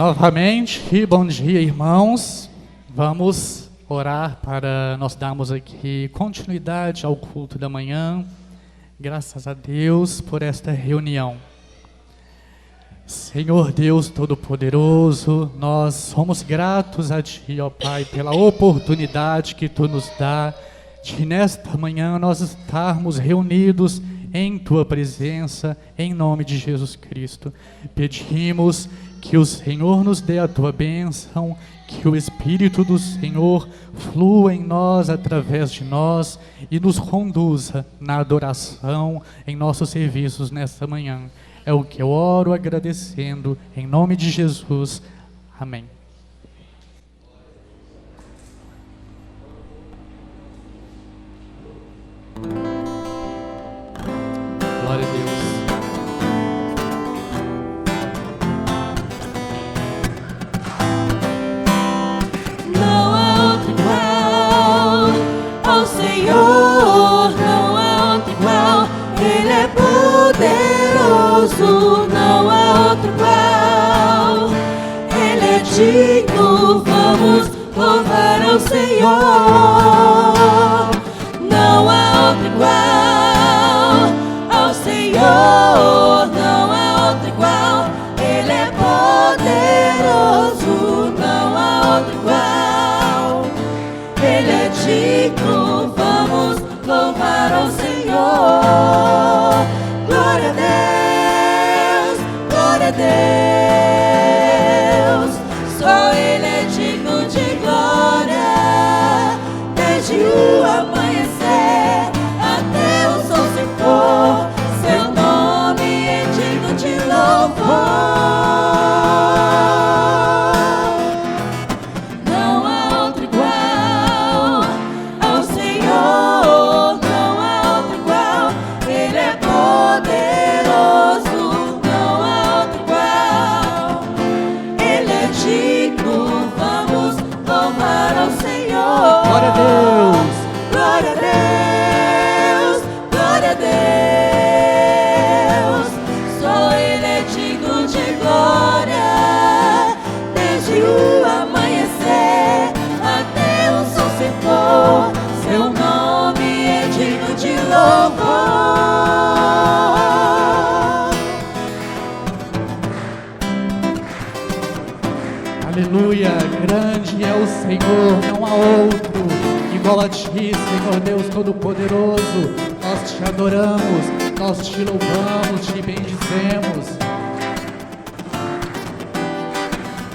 Novamente, bom dia, irmãos. Vamos orar para nós darmos aqui continuidade ao culto da manhã. Graças a Deus por esta reunião. Senhor Deus Todo-Poderoso, nós somos gratos a Ti, ó Pai, pela oportunidade que Tu nos dá de nesta manhã nós estarmos reunidos em Tua presença, em nome de Jesus Cristo. Pedimos que o Senhor nos dê a Tua bênção, que o Espírito do Senhor flua em nós, através de nós, e nos conduza na adoração, em nossos serviços nesta manhã. É o que eu oro agradecendo, em nome de Jesus. Amém. Glória a Deus. Não há outro igual ao Senhor, não há outro igual, Ele é poderoso, não há outro igual, Ele é digno, vamos louvar ao Senhor. Não há outro igual ao Senhor, não há outro igual, Ele é poderoso, não há outro igual, Ele é digno, vamos louvar ao Senhor. Glória a Deus, glória a Deus, só Ele é digno de glória, desde o amanhecer até o sol se pôr, seu nome é digno de louvor. Não há outro igual ao Senhor, não há outro igual, Ele é poderoso, não há outro igual, Ele é digno, vamos louvar ao Senhor. Glória a Deus. Glória a Deus, glória a Deus, só Ele é digno de glória, desde o amanhecer até o sol se pôr, seu nome é digno de louvor. Aleluia, grande é o Senhor, não há outro igual a Ti, Senhor Deus Todo-Poderoso. Nós Te adoramos, nós Te louvamos, Te bendizemos.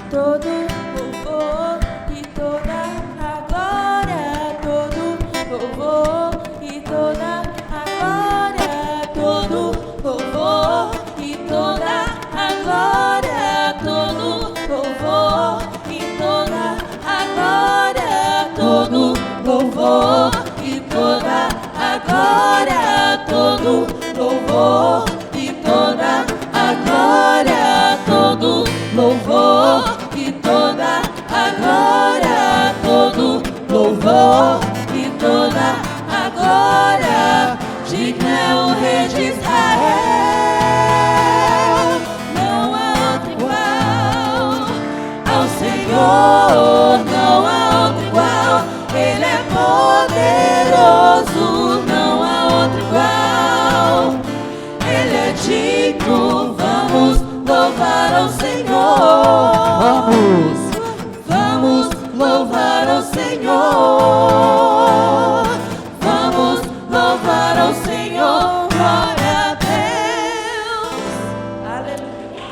Todo louvor e toda a glória, todo louvor e toda a glória, todo louvor e toda a glória, todo louvor e toda a glória, todo louvor e toda a glória, todo louvor e toda a glória, todo louvor e toda a glória, todo louvor e toda a glória, digno é o Rei de Israel. Não há outro igual ao Senhor, não há outro igual, Ele é poderoso, não há outro igual, Ele é digno, vamos louvar ao Senhor. Vamos louvar ao Senhor. Vamos louvar ao Senhor. Glória a Deus. Aleluia.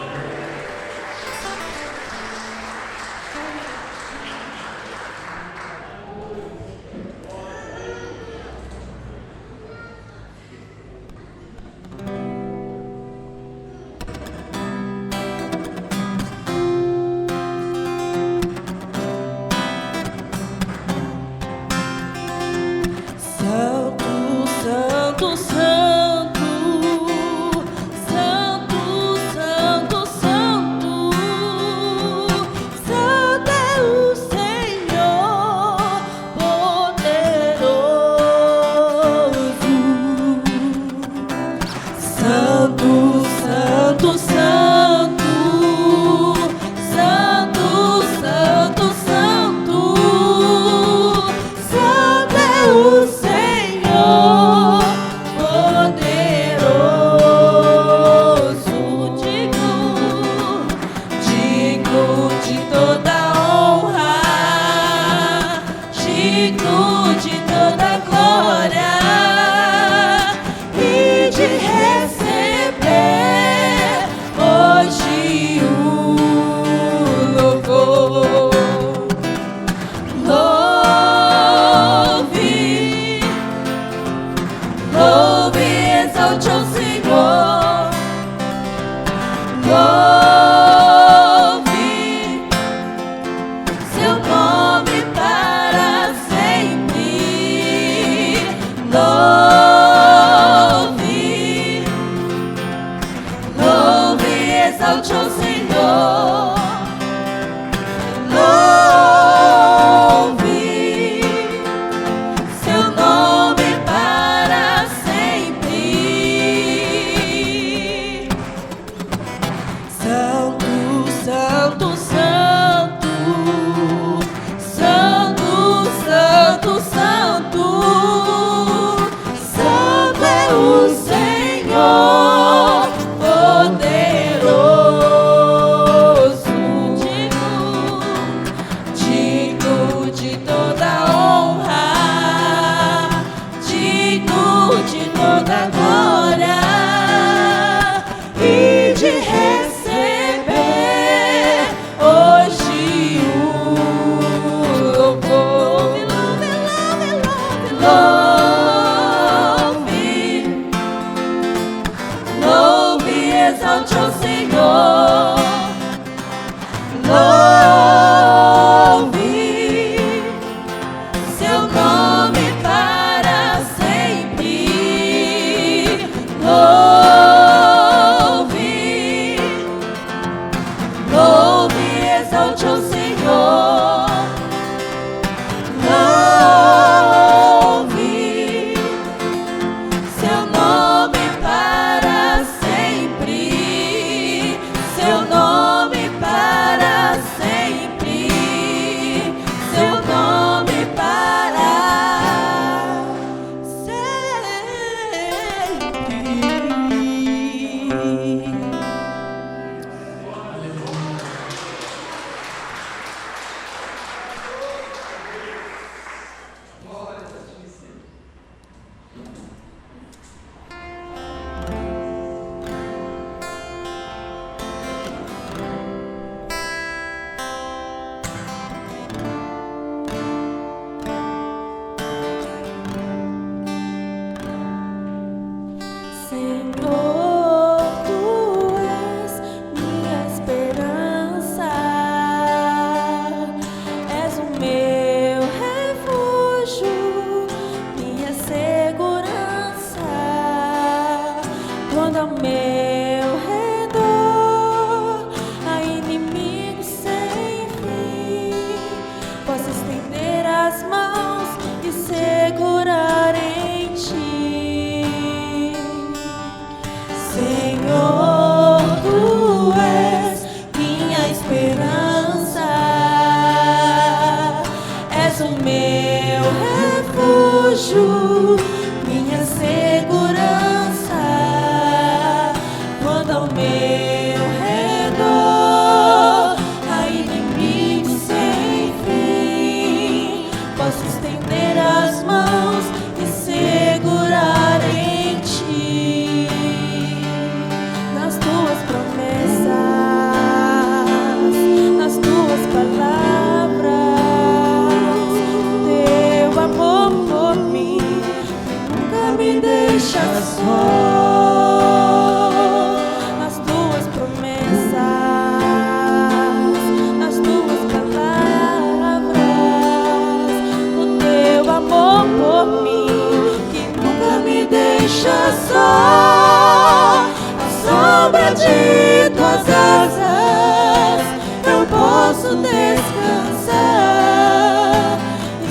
descansar,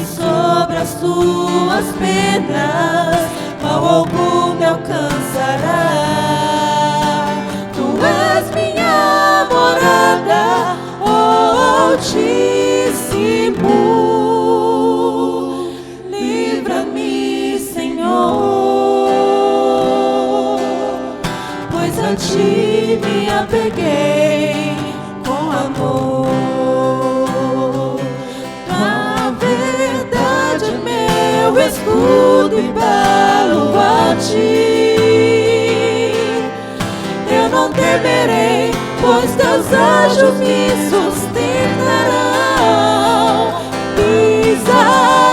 e sobre as tuas penas mal algum me alcançará. Tu és minha morada, ó Altíssimo. Livra-me, Senhor, pois a ti me apeguei com amor. A verdade é meu escudo e baluarte. Eu não temerei, pois teus anjos me sustentarão. Pisarei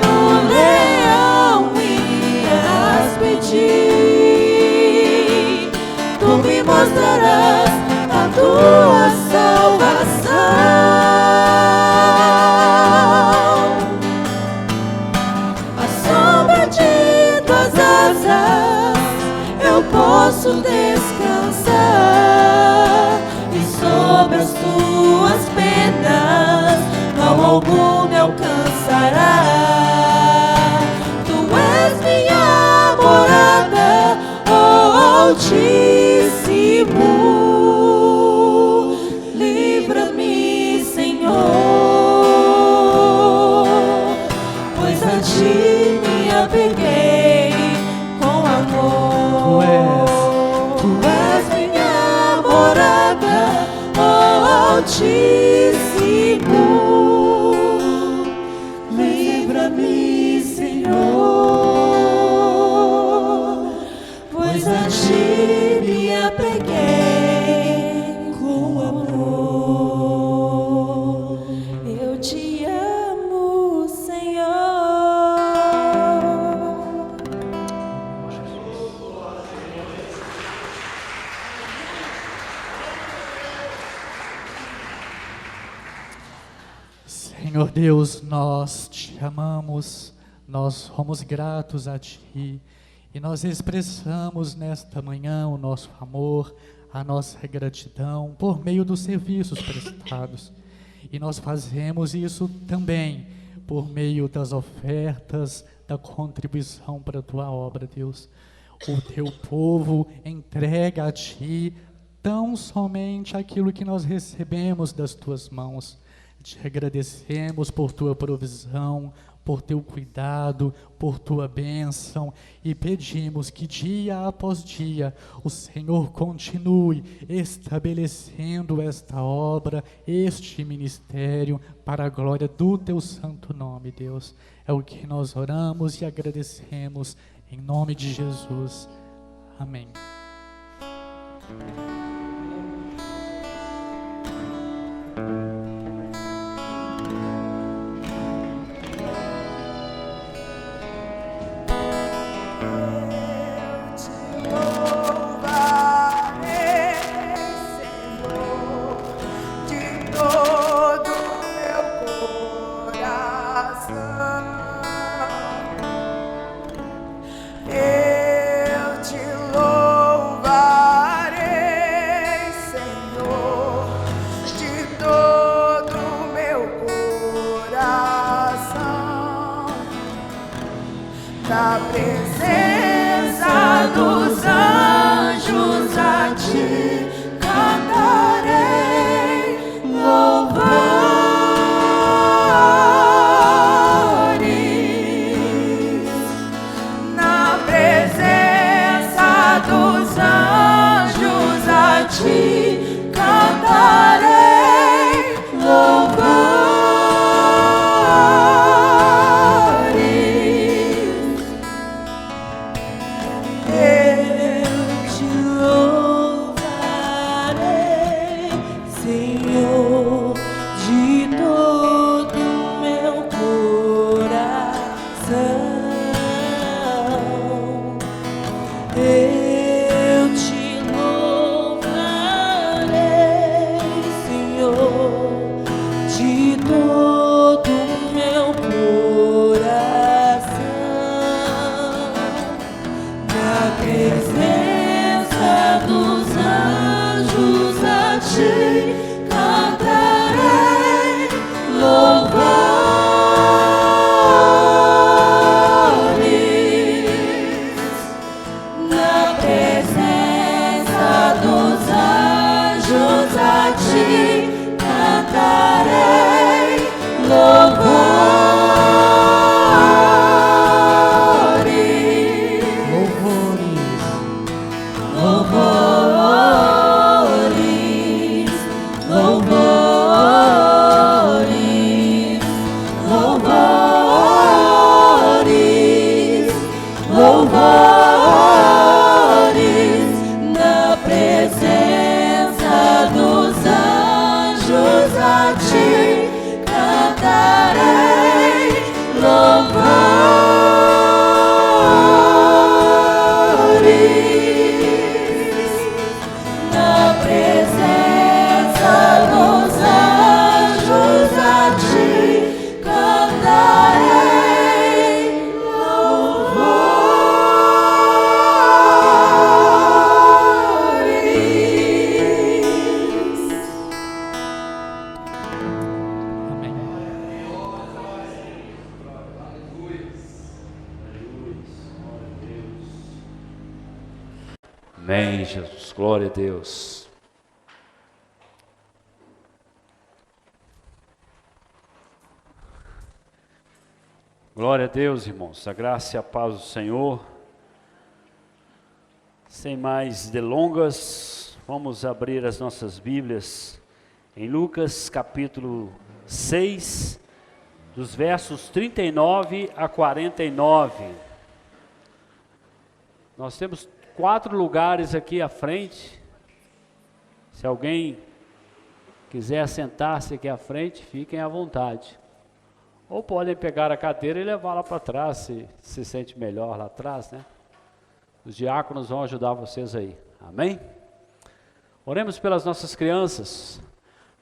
no leão e aspedir. Tu me mostrarás a tua salvação. À sombra de tuas asas eu posso descansar, e sobre as tuas penas mal algum me alcançará. Tu és minha morada, ó Altíssimo. Livra-me, Senhor, pois a ti me apeguei com amor. Tu és minha morada, ó Altíssimo. Livra-me, Senhor, pois a ti me apeguei com amor. Eu te amo, Senhor. Senhor Deus, nós te amamos, nós somos gratos a Ti e nós expressamos nesta manhã o nosso amor, a nossa gratidão por meio dos serviços prestados. E nós fazemos isso também por meio das ofertas, da contribuição para a Tua obra, Deus. O Teu povo entrega a Ti tão somente aquilo que nós recebemos das Tuas mãos. Te agradecemos por Tua provisão, por Teu cuidado, por Tua bênção, e pedimos que dia após dia o Senhor continue estabelecendo esta obra, este ministério, para a glória do Teu santo nome, Deus. É o que nós oramos e agradecemos, em nome de Jesus. Amém. Na presença dos anjos a ti cantarei louvores. Na presença dos anjos a ti cantarei louvores. Eu te louvo. a ti cantarei louvores. Na presença dos anjos a ti cantarei louvores. Amém. Amém, Jesus. Glória a Deus. Glória a Deus, irmãos. A graça e a paz do Senhor. Sem mais delongas, vamos abrir as nossas Bíblias em Lucas capítulo 6, dos versos 39 a 49. Nós temos 4 lugares aqui à frente. Se alguém quiser sentar-se aqui à frente, fiquem à vontade. Ou podem pegar a cadeira e levá-la para trás, se sente melhor lá atrás, né? Os diáconos vão ajudar vocês aí. Amém? Oremos pelas nossas crianças.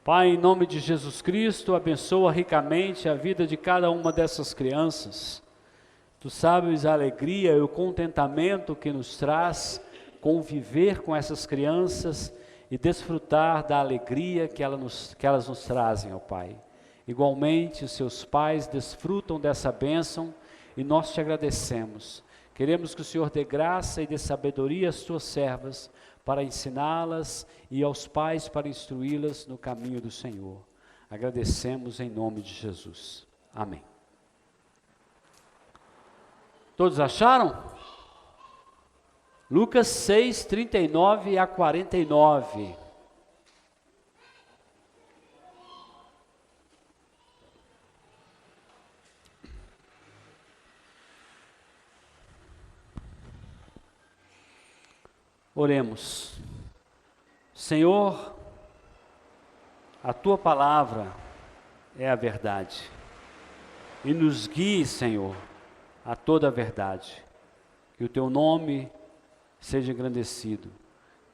Pai, em nome de Jesus Cristo, abençoa ricamente a vida de cada uma dessas crianças. Tu sabes a alegria e o contentamento que nos traz conviver com essas crianças e desfrutar da alegria que elas nos trazem, ó Pai. Igualmente, os seus pais desfrutam dessa bênção e nós te agradecemos. Queremos que o Senhor dê graça e dê sabedoria às tuas servas para ensiná-las e aos pais para instruí-las no caminho do Senhor. Agradecemos em nome de Jesus. Amém. Todos acharam? Lucas 6, 39 a 49. Oremos. Senhor, a tua palavra é a verdade. E nos guie, Senhor, a toda a verdade. Que o teu nome seja engrandecido.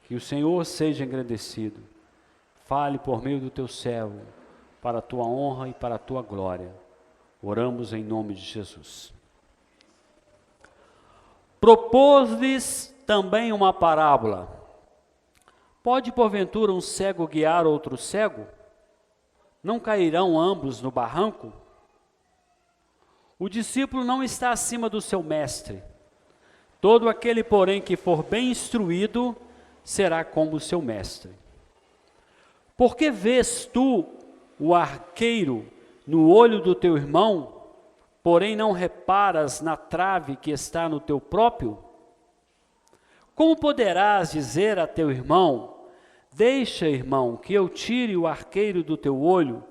Que o Senhor seja engrandecido. Fale por meio do teu servo, para a tua honra e para a tua glória. Oramos em nome de Jesus. Propôs-lhes também uma parábola. Pode porventura um cego guiar outro cego? Não cairão ambos no barranco? O discípulo não está acima do seu mestre. Todo aquele, porém, que for bem instruído, será como o seu mestre. Por que vês tu o arqueiro no olho do teu irmão, porém não reparas na trave que está no teu próprio? Como poderás dizer a teu irmão: deixa, irmão, que eu tire o arqueiro do teu olho,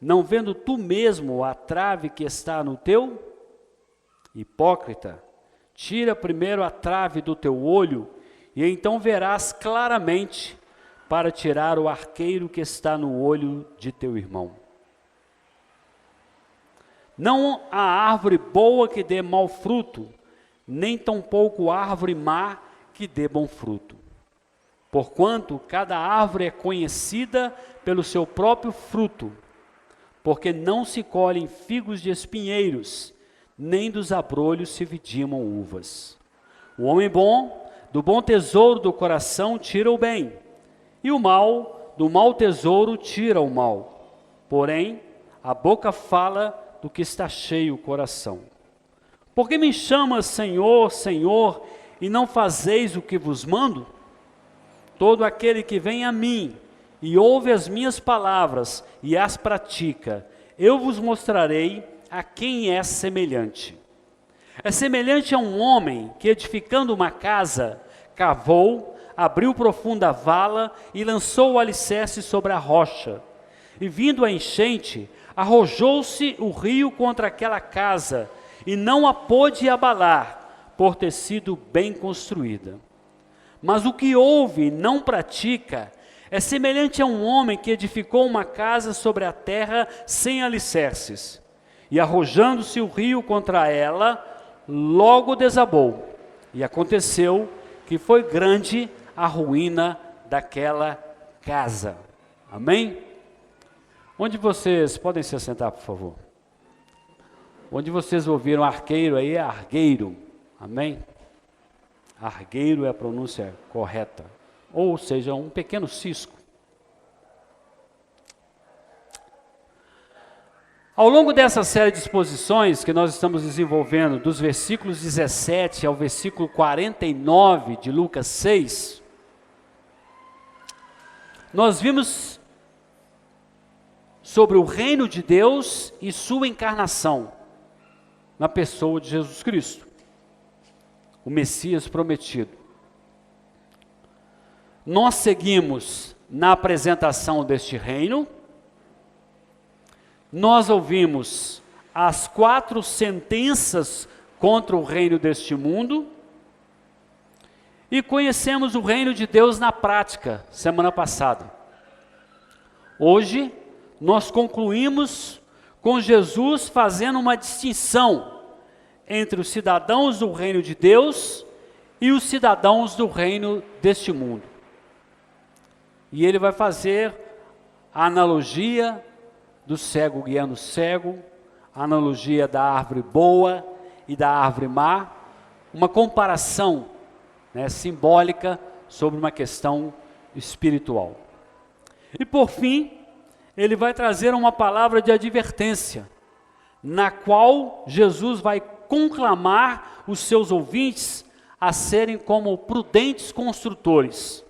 não vendo tu mesmo a trave que está no teu? Hipócrita, tira primeiro a trave do teu olho, e então verás claramente para tirar o arqueiro que está no olho de teu irmão. Não há árvore boa que dê mau fruto, nem tampouco árvore má que dê bom fruto. Porquanto cada árvore é conhecida pelo seu próprio fruto, porque não se colhem figos de espinheiros, nem dos abrolhos se vidimam uvas. O homem bom, do bom tesouro do coração tira o bem, e o mal, do mau tesouro tira o mal. Porém, a boca fala do que está cheio o coração. Por que me chamas Senhor, Senhor, e não fazeis o que vos mando? Todo aquele que vem a mim e ouve as minhas palavras e as pratica, eu vos mostrarei a quem é semelhante. É semelhante a um homem que, edificando uma casa, cavou, abriu profunda vala e lançou o alicerce sobre a rocha. E vindo a enchente, arrojou-se o rio contra aquela casa, e não a pôde abalar, por ter sido bem construída. Mas o que ouve e não pratica É semelhante a um homem que edificou uma casa sobre a terra sem alicerces, e arrojando-se o rio contra ela, logo desabou. E aconteceu que foi grande a ruína daquela casa. Amém? Onde vocês podem se assentar, por favor? Onde vocês ouviram arqueiro aí é argueiro. Amém? Argueiro é a pronúncia correta. Ou seja, um pequeno cisco. Ao longo dessa série de exposições que nós estamos desenvolvendo, dos versículos 17 ao versículo 49 de Lucas 6, nós vimos sobre o reino de Deus e sua encarnação, na pessoa de Jesus Cristo, o Messias prometido. Nós seguimos na apresentação deste reino, nós ouvimos as 4 sentenças contra o reino deste mundo, e conhecemos o reino de Deus na prática, semana passada. Hoje, nós concluímos com Jesus fazendo uma distinção entre os cidadãos do reino de Deus e os cidadãos do reino deste mundo. E ele vai fazer a analogia do cego guiando o cego, a analogia da árvore boa e da árvore má, uma comparação, simbólica sobre uma questão espiritual. E por fim, ele vai trazer uma palavra de advertência, na qual Jesus vai conclamar os seus ouvintes a serem como prudentes construtores,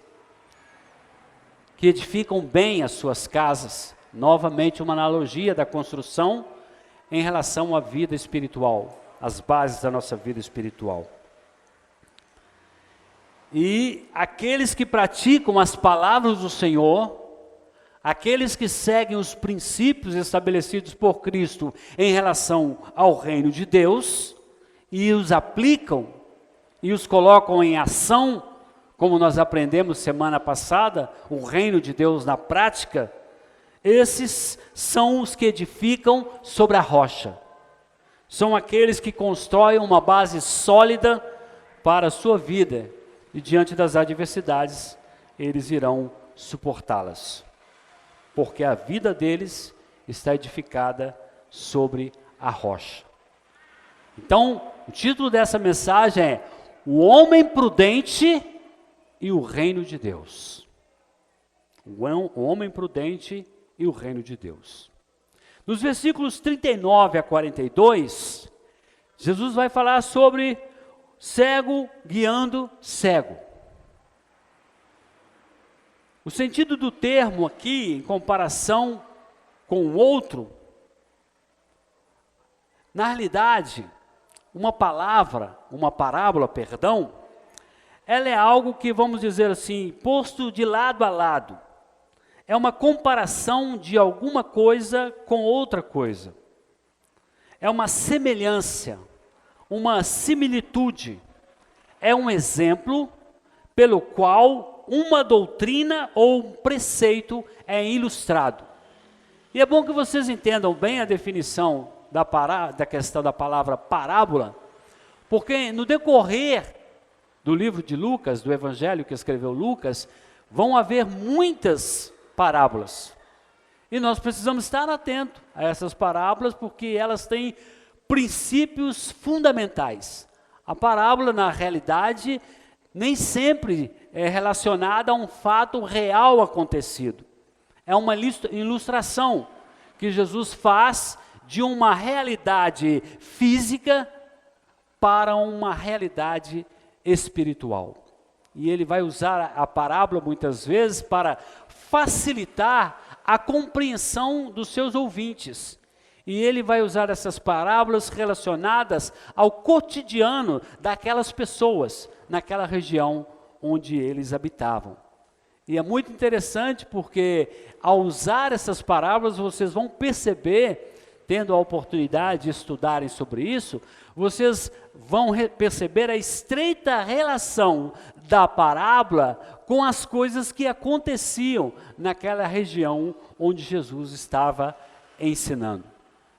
que edificam bem as suas casas. Novamente uma analogia da construção em relação à vida espiritual, as bases da nossa vida espiritual. E aqueles que praticam as palavras do Senhor, aqueles que seguem os princípios estabelecidos por Cristo em relação ao reino de Deus, e os aplicam, e os colocam em ação, como nós aprendemos semana passada, o reino de Deus na prática, esses são os que edificam sobre a rocha. São aqueles que constroem uma base sólida para a sua vida, e diante das adversidades, eles irão suportá-las, porque a vida deles está edificada sobre a rocha. Então, o título dessa mensagem é O Homem Prudente e o Reino de Deus. O homem prudente e o Reino de Deus. Nos versículos 39 a 42, Jesus vai falar sobre cego guiando cego. O sentido do termo aqui, em comparação com o outro, na realidade, uma parábola, ela é algo que, vamos dizer assim, posto de lado a lado. É uma comparação de alguma coisa com outra coisa. É uma semelhança, uma similitude. É um exemplo pelo qual uma doutrina ou um preceito é ilustrado. E é bom que vocês entendam bem a definição da questão da palavra parábola, porque no decorrer do livro de Lucas, do evangelho que escreveu Lucas, vão haver muitas parábolas. E nós precisamos estar atentos a essas parábolas, porque elas têm princípios fundamentais. A parábola, na realidade, nem sempre é relacionada a um fato real acontecido. É uma ilustração que Jesus faz de uma realidade física para uma realidade espiritual. E ele vai usar a parábola muitas vezes para facilitar a compreensão dos seus ouvintes. E ele vai usar essas parábolas relacionadas ao cotidiano daquelas pessoas, naquela região onde eles habitavam. E é muito interessante porque, ao usar essas parábolas, vocês vão perceber, tendo a oportunidade de estudarem sobre isso, vocês vão perceber a estreita relação da parábola com as coisas que aconteciam naquela região onde Jesus estava ensinando.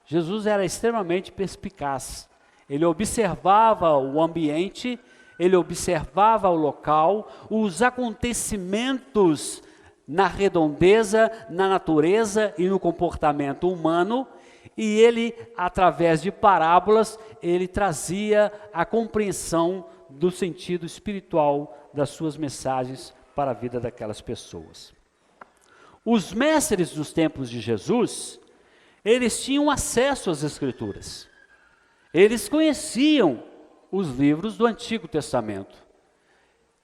Jesus era extremamente perspicaz. Ele observava o ambiente, ele observava o local, os acontecimentos na redondeza, na natureza e no comportamento humano, e ele, através de parábolas, ele trazia a compreensão do sentido espiritual das suas mensagens para a vida daquelas pessoas. Os mestres dos tempos de Jesus, eles tinham acesso às Escrituras. Eles conheciam os livros do Antigo Testamento.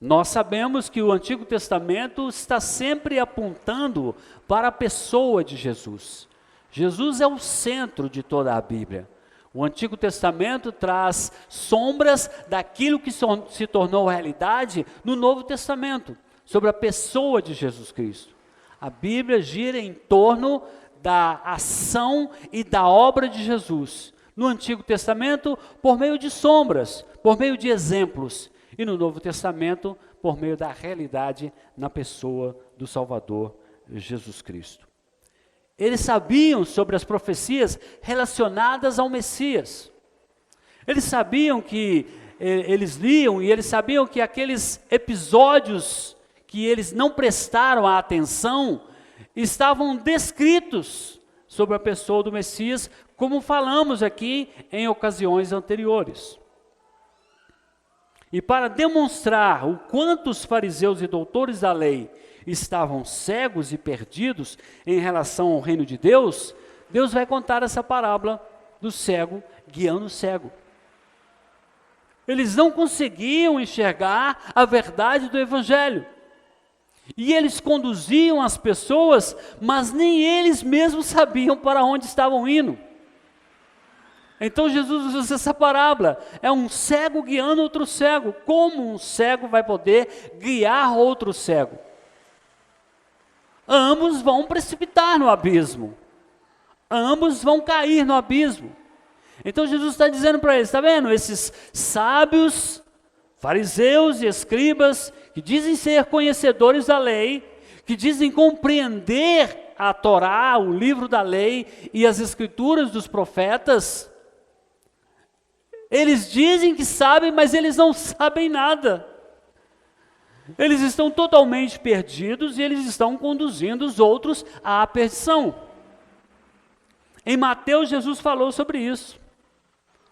Nós sabemos que o Antigo Testamento está sempre apontando para a pessoa de Jesus. Jesus é o centro de toda a Bíblia. O Antigo Testamento traz sombras daquilo que se tornou realidade no Novo Testamento, sobre a pessoa de Jesus Cristo. A Bíblia gira em torno da ação e da obra de Jesus. No Antigo Testamento, por meio de sombras, por meio de exemplos. E no Novo Testamento, por meio da realidade na pessoa do Salvador Jesus Cristo. Eles sabiam sobre as profecias relacionadas ao Messias. Eles sabiam que, eles liam e eles sabiam que aqueles episódios que eles não prestaram a atenção, estavam descritos sobre a pessoa do Messias, como falamos aqui em ocasiões anteriores. E para demonstrar o quanto os fariseus e doutores da lei estavam cegos e perdidos em relação ao reino de Deus, Deus vai contar essa parábola do cego guiando o cego. Eles não conseguiam enxergar a verdade do Evangelho. E eles conduziam as pessoas, mas nem eles mesmos sabiam para onde estavam indo. Então Jesus usa essa parábola, é um cego guiando outro cego. Como um cego vai poder guiar outro cego? Ambos vão precipitar no abismo. Ambos vão cair no abismo. Então Jesus está dizendo para eles, está vendo? Esses sábios, fariseus e escribas, que dizem ser conhecedores da lei, que dizem compreender a Torá, o livro da lei e as escrituras dos profetas, eles dizem que sabem, mas eles não sabem nada. Eles estão totalmente perdidos e eles estão conduzindo os outros à perdição. Em Mateus, Jesus falou sobre isso.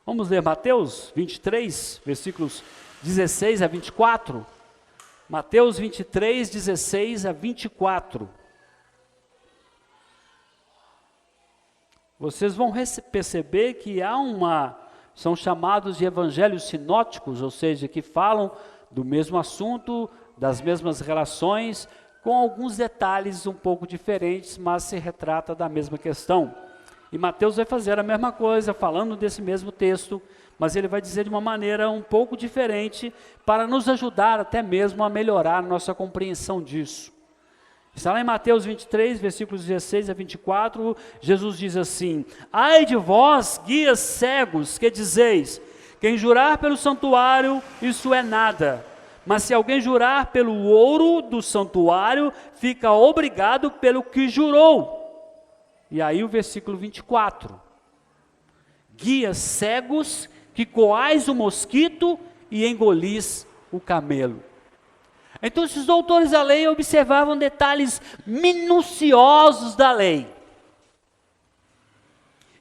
Vamos ler Mateus 23, versículos 16 a 24. Mateus 23, 16 a 24. Vocês vão perceber que são chamados de evangelhos sinóticos, ou seja, que falam do mesmo assunto, das mesmas relações, com alguns detalhes um pouco diferentes, mas se retrata da mesma questão. E Mateus vai fazer a mesma coisa, falando desse mesmo texto, mas ele vai dizer de uma maneira um pouco diferente, para nos ajudar até mesmo a melhorar a nossa compreensão disso. Está lá em Mateus 23, versículos 16 a 24, Jesus diz assim: ai de vós, guias cegos, que dizeis, quem jurar pelo santuário, isso é nada. Mas se alguém jurar pelo ouro do santuário, fica obrigado pelo que jurou. E aí o versículo 24. Guias cegos, que coais o mosquito e engolis o camelo. Então esses doutores da lei observavam detalhes minuciosos da lei.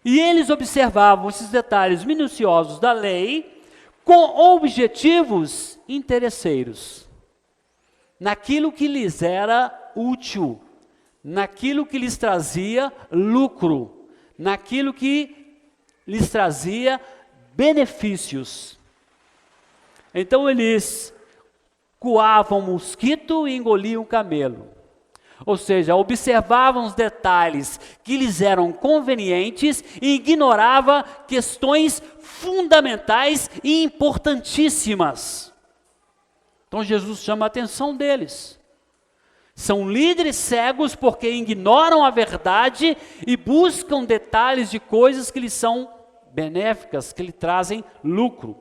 E eles observavam esses detalhes minuciosos da lei com objetivos interesseiros, naquilo que lhes era útil, naquilo que lhes trazia lucro, naquilo que lhes trazia benefícios. Então eles coavam mosquito e engoliam camelo. Ou seja, observavam os detalhes que lhes eram convenientes e ignorava questões fundamentais e importantíssimas. Então Jesus chama a atenção deles. São líderes cegos porque ignoram a verdade e buscam detalhes de coisas que lhes são benéficas, que lhe trazem lucro.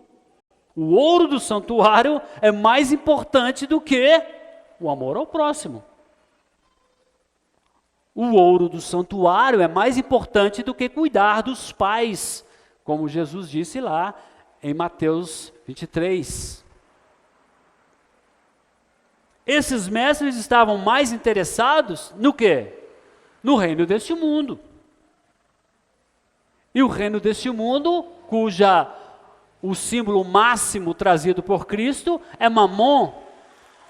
O ouro do santuário é mais importante do que o amor ao próximo. O ouro do santuário é mais importante do que cuidar dos pais, como Jesus disse lá em Mateus 23. Esses mestres estavam mais interessados no quê? No reino deste mundo. E o reino deste mundo, o símbolo máximo trazido por Cristo é Mamon,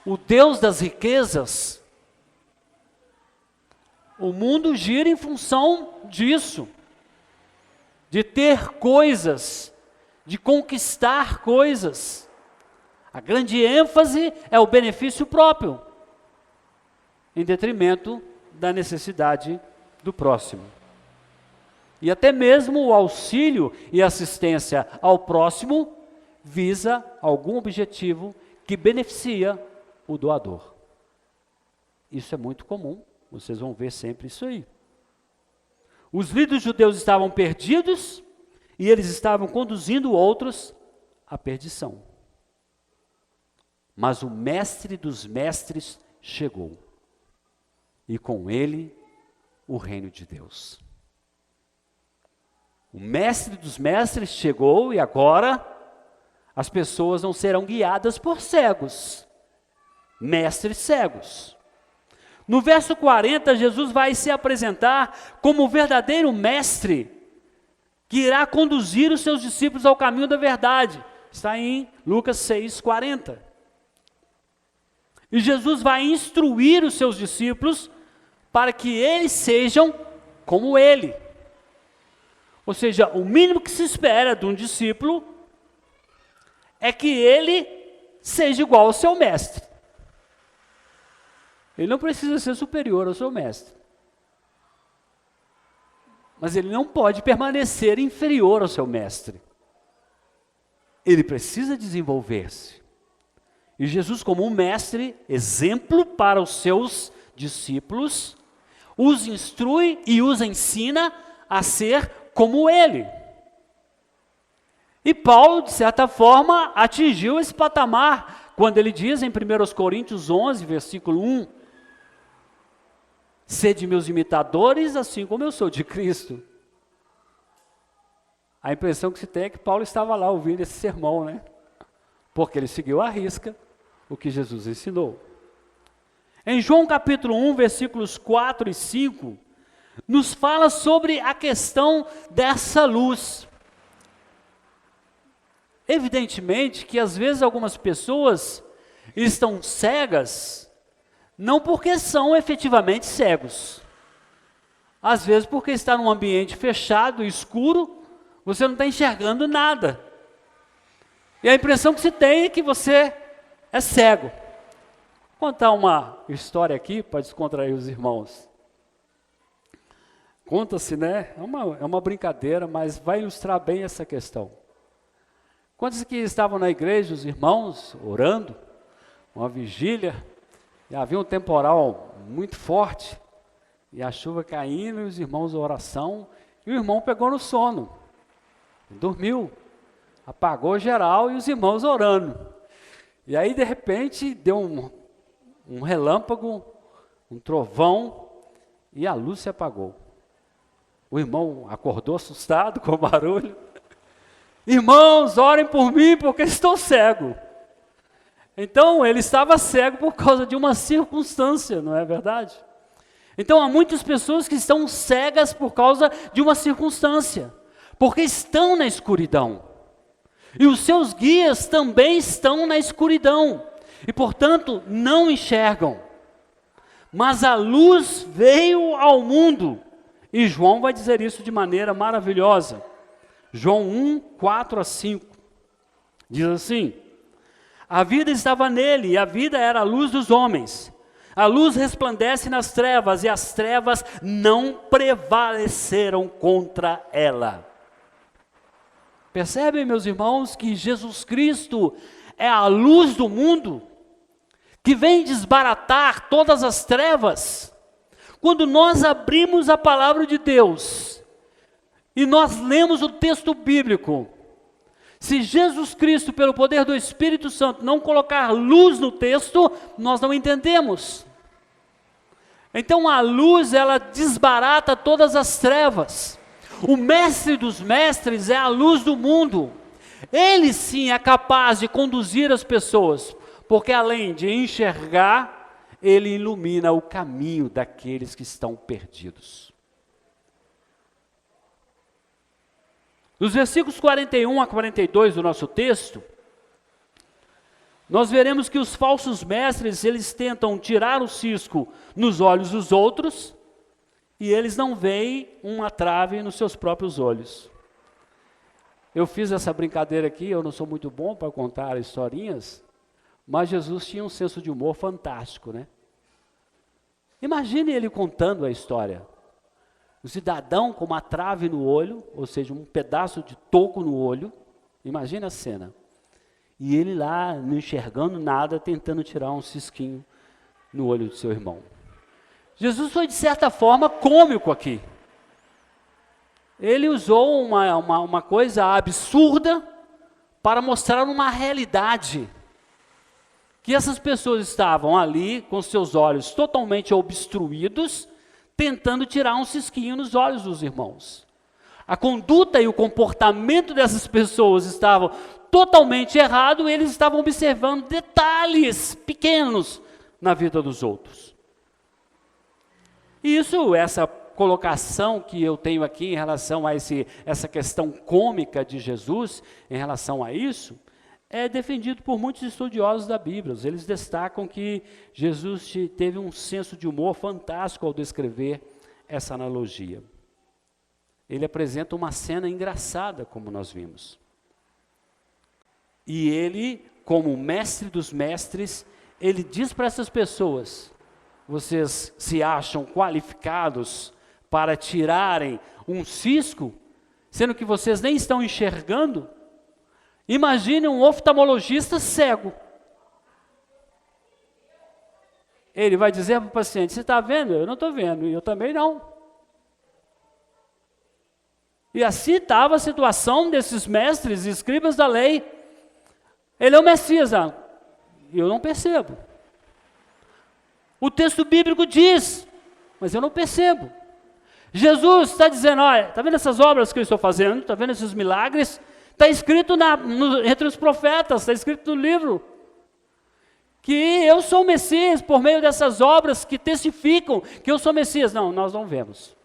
o Deus das riquezas. O mundo gira em função disso, de ter coisas, de conquistar coisas. A grande ênfase é o benefício próprio, em detrimento da necessidade do próximo. E até mesmo o auxílio e assistência ao próximo visa algum objetivo que beneficia o doador. Isso é muito comum, vocês vão ver sempre isso aí. Os líderes judeus estavam perdidos e eles estavam conduzindo outros à perdição. Mas o mestre dos mestres chegou, e com ele o reino de Deus. O mestre dos mestres chegou e agora as pessoas não serão guiadas por cegos, mestres cegos. No verso 40, Jesus vai se apresentar como o verdadeiro mestre que irá conduzir os seus discípulos ao caminho da verdade. Está em Lucas 6:40. E Jesus vai instruir os seus discípulos para que eles sejam como ele. Ou seja, o mínimo que se espera de um discípulo é que ele seja igual ao seu mestre. Ele não precisa ser superior ao seu mestre. Mas ele não pode permanecer inferior ao seu mestre. Ele precisa desenvolver-se. E Jesus, como um mestre, exemplo para os seus discípulos, os instrui e os ensina a ser como ele. E Paulo, de certa forma, atingiu esse patamar, quando ele diz em 1 Coríntios 11, versículo 1, sede meus imitadores, assim como eu sou de Cristo. A impressão que se tem é que Paulo estava lá ouvindo esse sermão, né? Porque ele seguiu à risca o que Jesus ensinou. Em João capítulo 1, versículos 4 e 5, nos fala sobre a questão dessa luz. Evidentemente que às vezes algumas pessoas estão cegas, não porque são efetivamente cegos. Às vezes porque está num ambiente fechado, escuro, você não está enxergando nada. E a impressão que se tem é que você é cego. Vou contar uma história aqui para descontrair os irmãos. Conta-se, né? É uma brincadeira, mas vai ilustrar bem essa questão. Quantos que estavam na igreja, os irmãos, orando, uma vigília, e havia um temporal muito forte, e a chuva caindo, e os irmãos em oração, e o irmão pegou no sono, dormiu, apagou geral, e os irmãos orando. E aí, de repente, deu um relâmpago, um trovão, e a luz se apagou. O irmão acordou assustado com o barulho. Irmãos, orem por mim, porque estou cego. Então, ele estava cego por causa de uma circunstância, não é verdade? Então, há muitas pessoas que estão cegas por causa de uma circunstância, porque estão na escuridão. E os seus guias também estão na escuridão, e portanto não enxergam. Mas a luz veio ao mundo, e João vai dizer isso de maneira maravilhosa. João 1, 4 a 5, diz assim: a vida estava nele, e a vida era a luz dos homens. A luz resplandece nas trevas, e as trevas não prevaleceram contra ela. Percebem, meus irmãos, que Jesus Cristo é a luz do mundo, que vem desbaratar todas as trevas. Quando nós abrimos a palavra de Deus, e nós lemos o texto bíblico, Se Jesus Cristo, pelo poder do Espírito Santo, não colocar luz no texto, nós não entendemos. Então a luz, ela desbarata todas as trevas. O mestre dos mestres é a luz do mundo. Ele sim é capaz de conduzir as pessoas, porque além de enxergar, ele ilumina o caminho daqueles que estão perdidos. Nos versículos 41 a 42 do nosso texto, nós veremos que os falsos mestres, eles tentam tirar o cisco nos olhos dos outros, e eles não veem uma trave nos seus próprios olhos. Eu fiz essa brincadeira aqui, eu não sou muito bom para contar historinhas, mas Jesus tinha um senso de humor fantástico, né? Imagine ele contando a história. O cidadão com uma trave no olho, ou seja, um pedaço de toco no olho, imagine a cena. E ele lá, não enxergando nada, tentando tirar um cisquinho no olho do seu irmão. Jesus foi, de certa forma, cômico aqui. Ele usou uma coisa absurda para mostrar uma realidade. Que essas pessoas estavam ali, com seus olhos totalmente obstruídos, tentando tirar um cisquinho nos olhos dos irmãos. A conduta e o comportamento dessas pessoas estavam totalmente errado, eles estavam observando detalhes pequenos na vida dos outros. E essa colocação que eu tenho aqui em relação a essa questão cômica de Jesus, em relação a isso, é defendido por muitos estudiosos da Bíblia. Eles destacam que Jesus teve um senso de humor fantástico ao descrever essa analogia. Ele apresenta uma cena engraçada, como nós vimos. E ele, como mestre dos mestres, ele diz para essas pessoas: vocês se acham qualificados para tirarem um cisco, sendo que vocês nem estão enxergando? Imagine um oftalmologista cego. Ele vai dizer para o paciente: você está vendo? Eu não estou vendo, e eu também não. E assim estava a situação desses mestres e escribas da lei. Ele é o Messias, eu não percebo. O texto bíblico diz, mas eu não percebo. Jesus está dizendo: olha, está vendo essas obras que eu estou fazendo? Está vendo esses milagres? Está escrito entre os profetas, está escrito no livro, que eu sou o Messias por meio dessas obras que testificam que eu sou o Messias. Não, nós não vemos.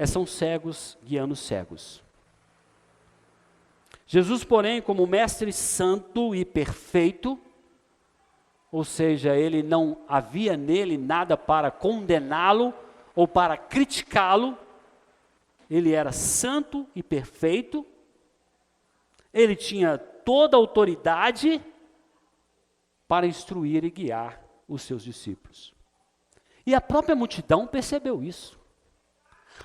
São cegos guiando cegos. Jesus, porém, como mestre santo e perfeito, ou seja, ele não havia nele nada para condená-lo ou para criticá-lo. Ele era santo e perfeito, ele tinha toda a autoridade para instruir e guiar os seus discípulos. E a própria multidão percebeu isso.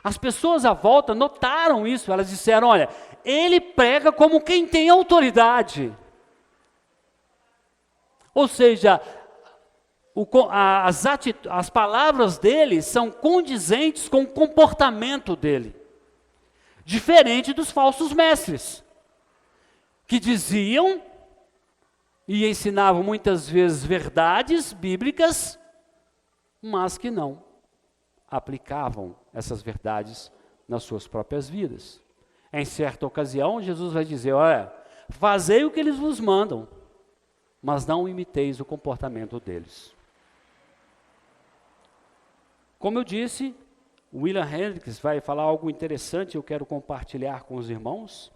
As pessoas à volta notaram isso, elas disseram: olha, ele prega como quem tem autoridade. Ou seja, as palavras dele são condizentes com o comportamento dele. Diferente dos falsos mestres, que diziam e ensinavam muitas vezes verdades bíblicas, mas que não aplicavam essas verdades nas suas próprias vidas. Em certa ocasião, Jesus vai dizer: olha, fazei o que eles vos mandam, mas não imiteis o comportamento deles. Como eu disse, William Hendricks vai falar algo interessante, eu quero compartilhar com os irmãos.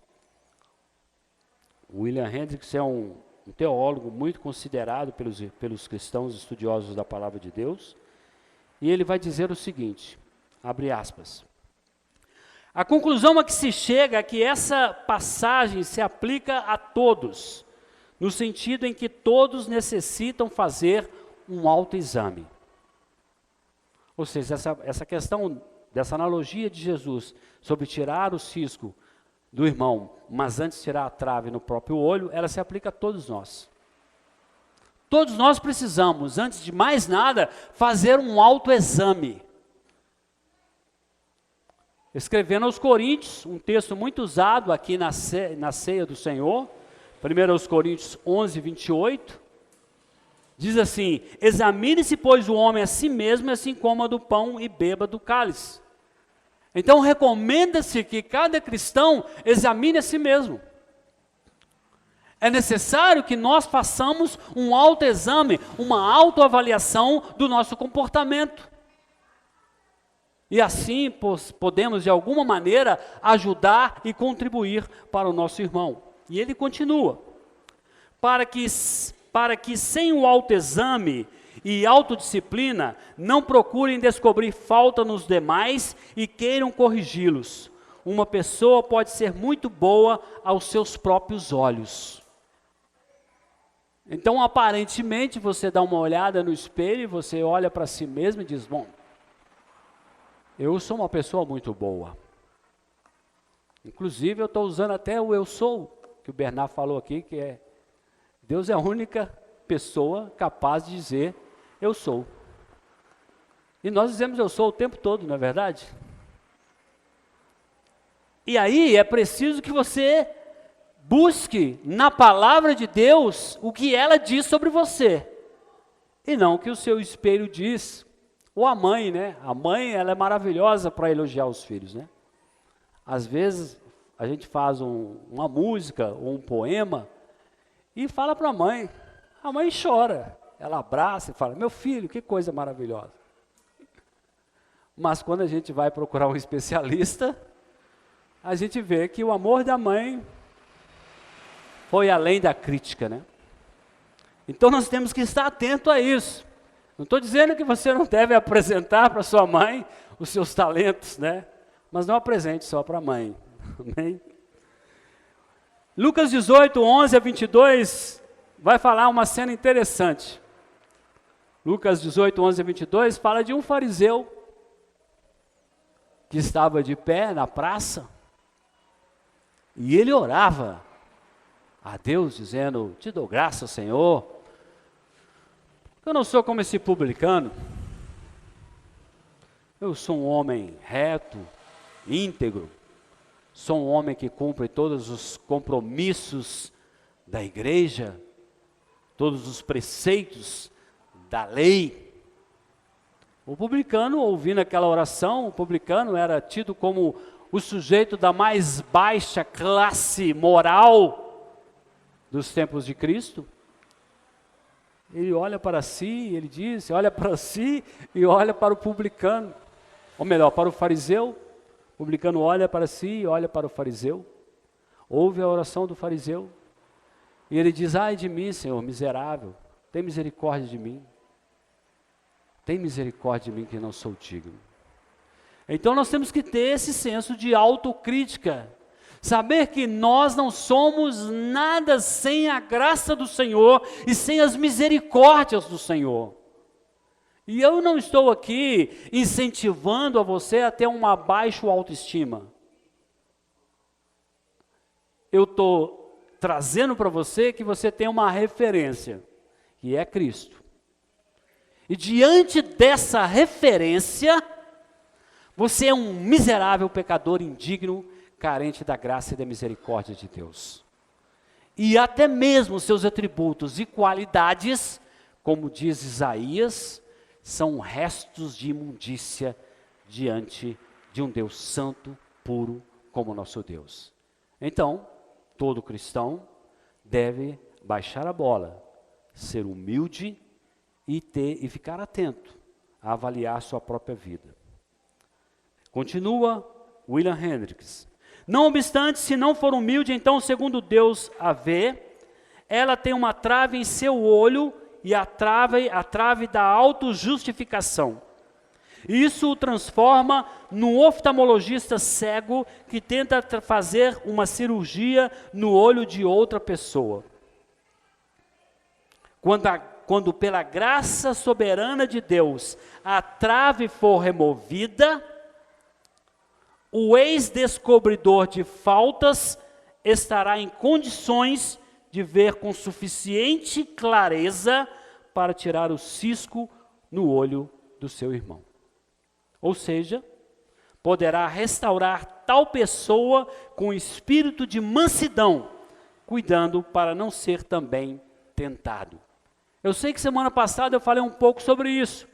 William Hendricks é um teólogo muito considerado pelos cristãos estudiosos da palavra de Deus, e ele vai dizer o seguinte, abre aspas: a conclusão a que se chega é que essa passagem se aplica a todos, no sentido em que todos necessitam fazer um autoexame. Ou seja, essa questão dessa analogia de Jesus sobre tirar o cisco do irmão, mas antes tirar a trave no próprio olho, ela se aplica a todos nós. Todos nós precisamos, antes de mais nada, fazer um autoexame. escrevendo aos Coríntios, um texto muito usado aqui na ceia do Senhor, 1 Coríntios 11, 28, diz assim: examine-se, pois, o homem a si mesmo, e assim coma do pão e beba do cálice. Então recomenda-se que cada cristão examine a si mesmo. É necessário que nós façamos um autoexame, uma autoavaliação do nosso comportamento. E assim podemos, de alguma maneira, ajudar e contribuir para o nosso irmão. E ele continua: para que sem o autoexame e autodisciplina, não procurem descobrir falta nos demais e queiram corrigi-los. Uma pessoa pode ser muito boa aos seus próprios olhos. Então, aparentemente, você dá uma olhada no espelho, você olha para si mesmo e diz: bom, eu sou uma pessoa muito boa. Inclusive, eu estou usando até o eu sou, que o Bernardo falou aqui, que é Deus é a única pessoa capaz de dizer eu sou. E nós dizemos eu sou o tempo todo, não é verdade? E aí é preciso que você busque na palavra de Deus o que ela diz sobre você, e não o que o seu espelho diz. Ou a mãe, né? A mãe, ela é maravilhosa para elogiar os filhos, né? Às vezes a gente faz uma música ou um poema e fala para a mãe chora, ela abraça e fala: meu filho, que coisa maravilhosa. Mas quando a gente vai procurar um especialista, a gente vê que o amor da mãe foi além da crítica, né? Então nós temos que estar atento a isso. Não estou dizendo que você não deve apresentar para sua mãe os seus talentos, né? Mas não apresente só para a mãe. Amém? Lucas 18, 11 a 22, vai falar uma cena interessante. Lucas 18, 11 a 22, fala de um fariseu que estava de pé na praça, e ele orava a Deus, dizendo: te dou graça, Senhor, eu não sou como esse publicano, eu sou um homem reto, íntegro, sou um homem que cumpre todos os compromissos da igreja, todos os preceitos da lei. O publicano, ouvindo aquela oração, o publicano era tido como o sujeito da mais baixa classe moral dos tempos de Cristo. Ele olha para si, ele diz, olha para si e olha para o publicano, ou melhor, para o fariseu. O publicano olha para si e olha para o fariseu, ouve a oração do fariseu, e ele diz: ai de mim, Senhor, miserável, tem misericórdia de mim. Tem misericórdia de mim que não sou digno. Então nós temos que ter esse senso de autocrítica. Saber que nós não somos nada sem a graça do Senhor e sem as misericórdias do Senhor. E eu não estou aqui incentivando a você a ter uma baixa autoestima. Eu estou trazendo para você que você tem uma referência, que é Cristo. E diante dessa referência, você é um miserável pecador indigno, carente da graça e da misericórdia de Deus. E até mesmo seus atributos e qualidades, como diz Isaías, são restos de imundícia diante de um Deus santo, puro, como nosso Deus. Então, todo cristão deve baixar a bola, ser humilde e ficar atento a avaliar sua própria vida. Continua William Hendricks: não obstante, se não for humilde, então, segundo Deus a vê, ela tem uma trave em seu olho, e a trave da autojustificação. Isso o transforma num oftalmologista cego que tenta fazer uma cirurgia no olho de outra pessoa. Quando pela graça soberana de Deus a trave for removida, o ex-descobridor de faltas estará em condições de ver com suficiente clareza para tirar o cisco no olho do seu irmão. Ou seja, poderá restaurar tal pessoa com espírito de mansidão, cuidando para não ser também tentado. Eu sei que semana passada eu falei um pouco sobre isso,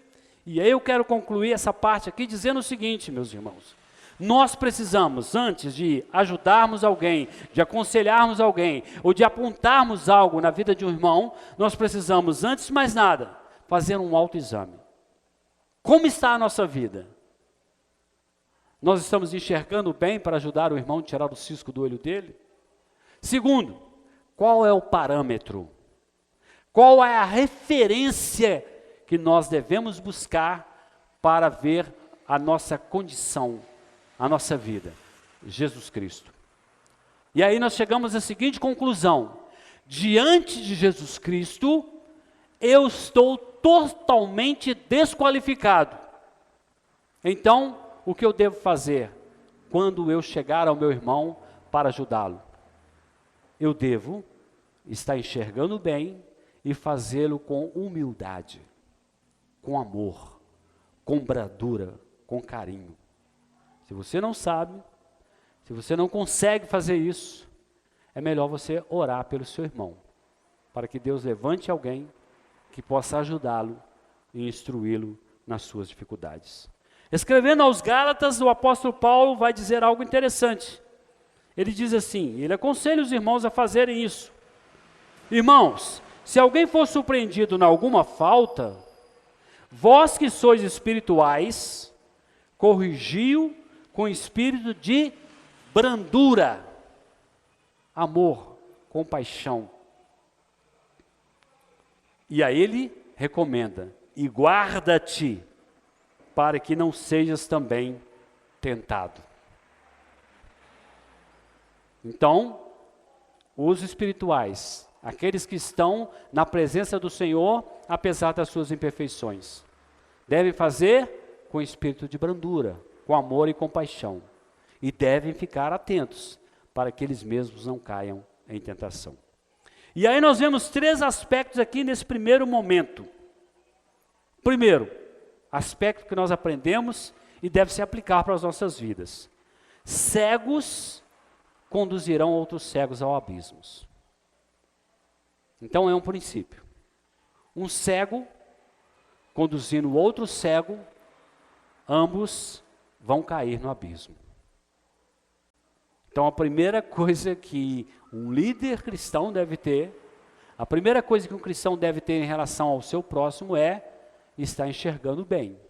e aí eu quero concluir essa parte aqui dizendo o seguinte, meus irmãos: nós precisamos, antes de ajudarmos alguém, de aconselharmos alguém, ou de apontarmos algo na vida de um irmão, nós precisamos, antes de mais nada, fazer um autoexame. Como está a nossa vida? Nós estamos enxergando bem para ajudar o irmão a tirar o cisco do olho dele? Segundo, qual é o parâmetro? Qual é a referência que nós devemos buscar para ver a nossa condição, a nossa vida? Jesus Cristo. E aí nós chegamos à seguinte conclusão: diante de Jesus Cristo, eu estou totalmente desqualificado. Então, o que eu devo fazer quando eu chegar ao meu irmão para ajudá-lo? Eu devo estar enxergando bem e fazê-lo com humildade, com amor, com bradura, com carinho. Se você não sabe, se você não consegue fazer isso, é melhor você orar pelo seu irmão, para que Deus levante alguém que possa ajudá-lo e instruí-lo nas suas dificuldades. Escrevendo aos Gálatas, o apóstolo Paulo vai dizer algo interessante. Ele diz assim, ele aconselha os irmãos a fazerem isso. Irmãos, se alguém for surpreendido em alguma falta, vós que sois espirituais, corrigi-o com espírito de brandura, amor, compaixão. E a ele recomenda: e guarda-te, para que não sejas também tentado. Então, os espirituais, aqueles que estão na presença do Senhor, apesar das suas imperfeições, devem fazer com espírito de brandura, com amor e compaixão, e devem ficar atentos para que eles mesmos não caiam em tentação. E aí nós vemos 3 aspectos aqui nesse primeiro momento. Primeiro, aspecto que nós aprendemos e deve se aplicar para as nossas vidas: cegos conduzirão outros cegos ao abismo. Então é um princípio. Um cego conduzindo outro cego, ambos vão cair no abismo. Então a primeira coisa que um líder cristão deve ter, a primeira coisa que um cristão deve ter em relação ao seu próximo é estar enxergando bem,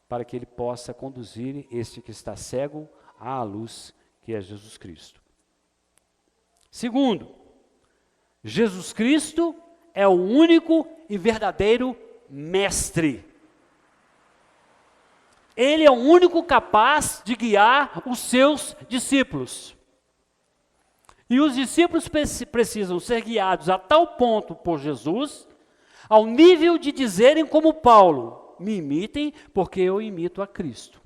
para que ele possa conduzir este que está cego à luz, que é Jesus Cristo. Segundo, Jesus Cristo é o único e verdadeiro mestre. Ele é o único capaz de guiar os seus discípulos. E os discípulos precisam ser guiados a tal ponto por Jesus, ao nível de dizerem como Paulo: me imitem, porque eu imito a Cristo.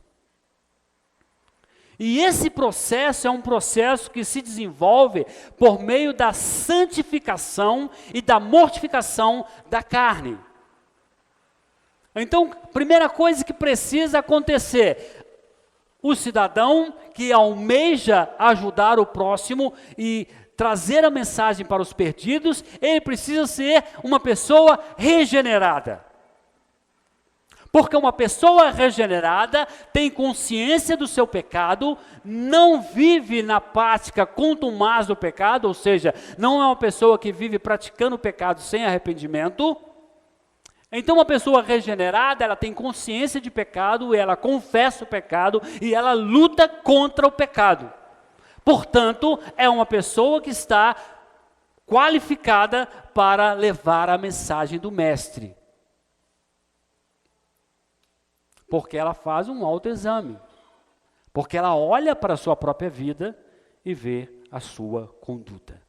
E esse processo é um processo que se desenvolve por meio da santificação e da mortificação da carne. Então, primeira coisa que precisa acontecer: o cidadão que almeja ajudar o próximo e trazer a mensagem para os perdidos, ele precisa ser uma pessoa regenerada. Porque uma pessoa regenerada tem consciência do seu pecado, não vive na prática contumaz do pecado, ou seja, não é uma pessoa que vive praticando o pecado sem arrependimento. Então uma pessoa regenerada, ela tem consciência de pecado, ela confessa o pecado e ela luta contra o pecado. Portanto, é uma pessoa que está qualificada para levar a mensagem do Mestre. Porque ela faz um autoexame. Porque ela olha para a sua própria vida e vê a sua conduta.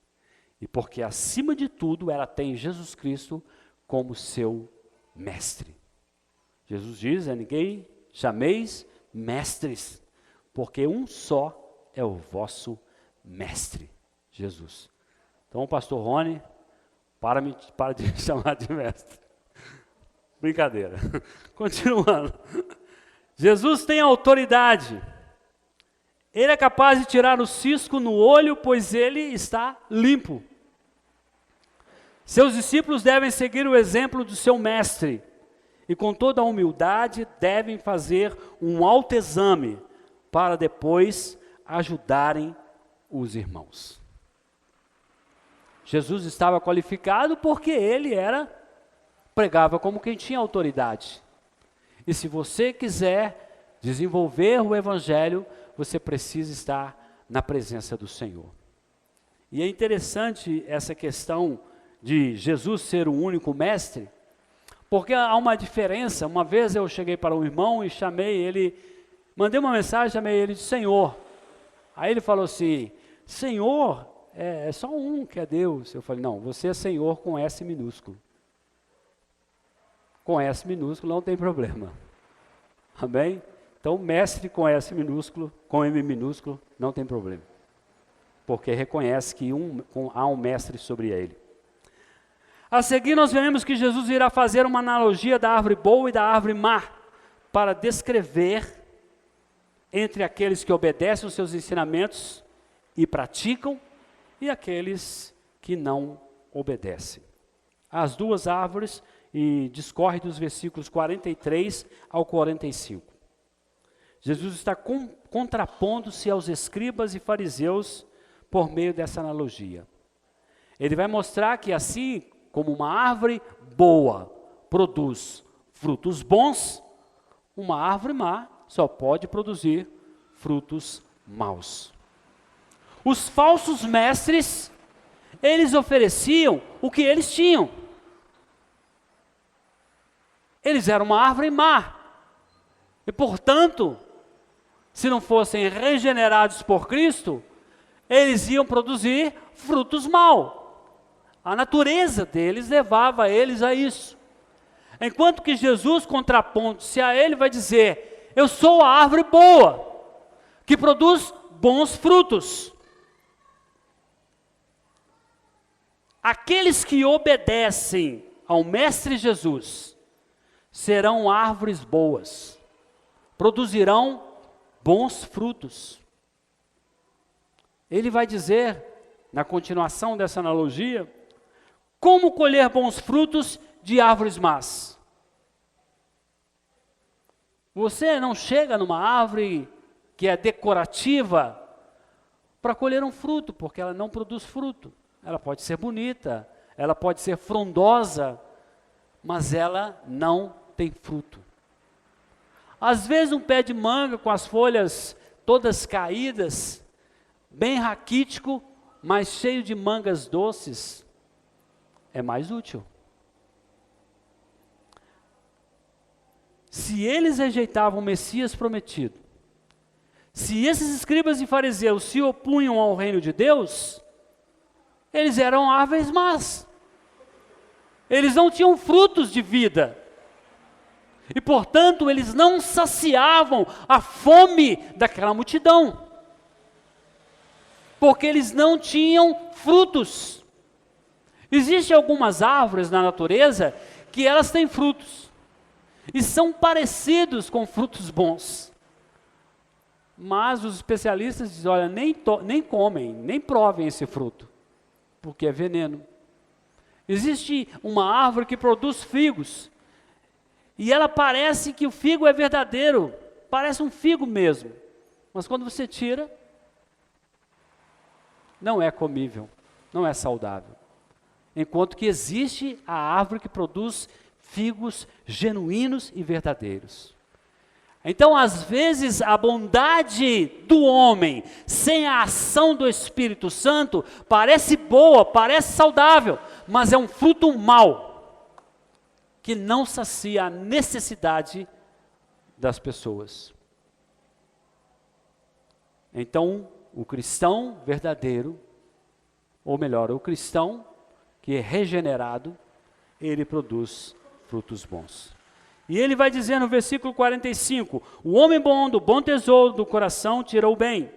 E porque, acima de tudo, ela tem Jesus Cristo como seu mestre. Jesus diz: a ninguém chameis mestres, porque um só é o vosso mestre, Jesus. Então, pastor Rony, para de me chamar de mestre. Brincadeira. Continuando. Jesus tem autoridade Ele é capaz de tirar o cisco no olho, pois ele está limpo. Seus discípulos devem seguir o exemplo do seu mestre e com toda a humildade devem fazer um autoexame para depois ajudarem os irmãos. Jesus estava qualificado porque ele pregava como quem tinha autoridade. E se você quiser desenvolver o evangelho, você precisa estar na presença do Senhor. E é interessante essa questão de Jesus ser o único mestre, porque há uma diferença. Uma vez eu cheguei para um irmão e chamei ele, mandei uma mensagem, chamei ele de Senhor. Aí ele falou assim, Senhor, é só um que é Deus. Eu falei, não, você é Senhor com S minúsculo. Com S minúsculo não tem problema. Amém? Então, mestre com S minúsculo, com M minúsculo, não tem problema. Porque reconhece que há um mestre sobre ele. A seguir, nós veremos que Jesus irá fazer uma analogia da árvore boa e da árvore má, para descrever entre aqueles que obedecem os seus ensinamentos e praticam, e aqueles que não obedecem. As duas árvores, e discorre dos versículos 43 ao 45. Jesus está contrapondo-se aos escribas e fariseus por meio dessa analogia. Ele vai mostrar que assim como uma árvore boa produz frutos bons, uma árvore má só pode produzir frutos maus. Os falsos mestres, eles ofereciam o que eles tinham. Eles eram uma árvore má. E, portanto, se não fossem regenerados por Cristo, eles iam produzir frutos maus. A natureza deles levava eles a isso. Enquanto que Jesus, contrapondo-se a ele, vai dizer, eu sou a árvore boa, que produz bons frutos. Aqueles que obedecem ao Mestre Jesus serão árvores boas, produzirão bons frutos. Ele vai dizer, na continuação dessa analogia, como colher bons frutos de árvores más. Você não chega numa árvore que é decorativa para colher um fruto, porque ela não produz fruto. Ela pode ser bonita, ela pode ser frondosa, mas ela não tem fruto. Às vezes um pé de manga com as folhas todas caídas, bem raquítico, mas cheio de mangas doces, é mais útil. Se eles rejeitavam o Messias prometido, se esses escribas e fariseus se opunham ao reino de Deus, eles eram árvores más. Eles não tinham frutos de vida. E, portanto, eles não saciavam a fome daquela multidão. Porque eles não tinham frutos. Existem algumas árvores na natureza que elas têm frutos. E são parecidos com frutos bons. Mas os especialistas dizem, olha, nem comem, nem provem esse fruto. Porque é veneno. Existe uma árvore que produz figos. E ela parece que o figo é verdadeiro. Parece um figo mesmo. Mas quando você tira, não é comível, não é saudável. Enquanto que existe a árvore que produz figos genuínos e verdadeiros. Então, às vezes, a bondade do homem, sem a ação do Espírito Santo, parece boa, parece saudável, mas é um fruto mau, que não sacia a necessidade das pessoas. Então, o cristão verdadeiro, ou melhor, o cristão que é regenerado, ele produz frutos bons. E ele vai dizer no versículo 45, o homem bom do bom tesouro do coração tira o bem,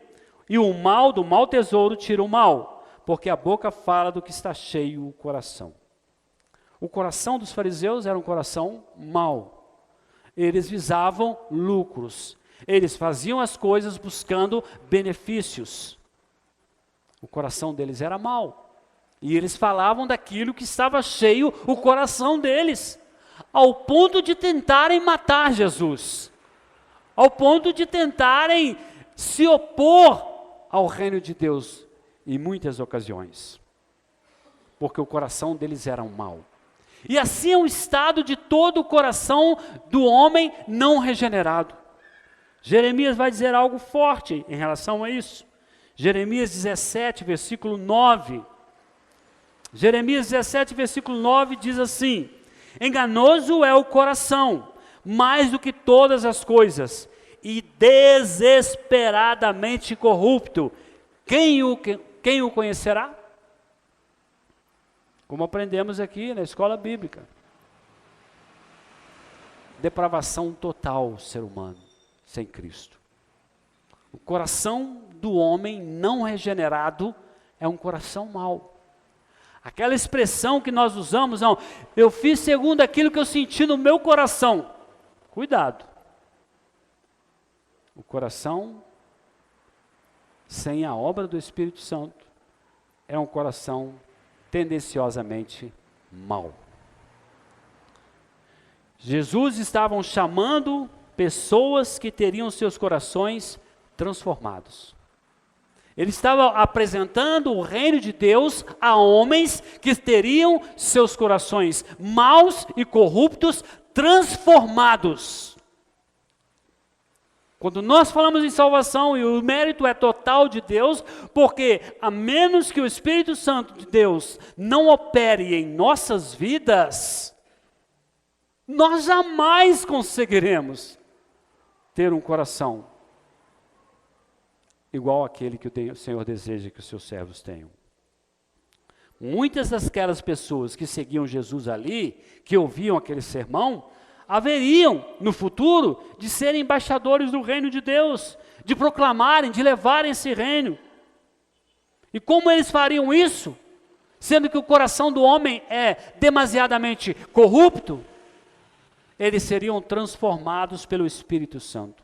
e o mal do mau tesouro tira o mal, porque a boca fala do que está cheio o coração. O coração dos fariseus era um coração mau. Eles visavam lucros. Eles faziam as coisas buscando benefícios. O coração deles era mau. E eles falavam daquilo que estava cheio o coração deles, ao ponto de tentarem matar Jesus, ao ponto de tentarem se opor ao reino de Deus em muitas ocasiões, porque o coração deles era mau. E assim é o estado de todo o coração do homem não regenerado. Jeremias vai dizer algo forte em relação a isso. Jeremias 17, versículo 9. Jeremias 17, versículo 9 diz assim: enganoso é o coração, mais do que todas as coisas, e desesperadamente corrupto. Quem o conhecerá? Como aprendemos aqui na escola bíblica. Depravação total do ser humano sem Cristo. O coração do homem não regenerado é um coração mau. Aquela expressão que nós usamos, não, eu fiz segundo aquilo que eu senti no meu coração. Cuidado. O coração sem a obra do Espírito Santo é um coração tendenciosamente mau. Jesus estava chamando pessoas que teriam seus corações transformados. Ele estava apresentando o reino de Deus a homens que teriam seus corações maus e corruptos transformados. Quando nós falamos em salvação, e o mérito é total de Deus, porque a menos que o Espírito Santo de Deus não opere em nossas vidas, nós jamais conseguiremos ter um coração igual àquele que o Senhor deseja que os seus servos tenham. Muitas daquelas pessoas que seguiam Jesus ali, que ouviam aquele sermão, haveriam no futuro de serem embaixadores do reino de Deus, de proclamarem, de levarem esse reino. E como eles fariam isso, sendo que o coração do homem é demasiadamente corrupto? Eles seriam transformados pelo Espírito Santo.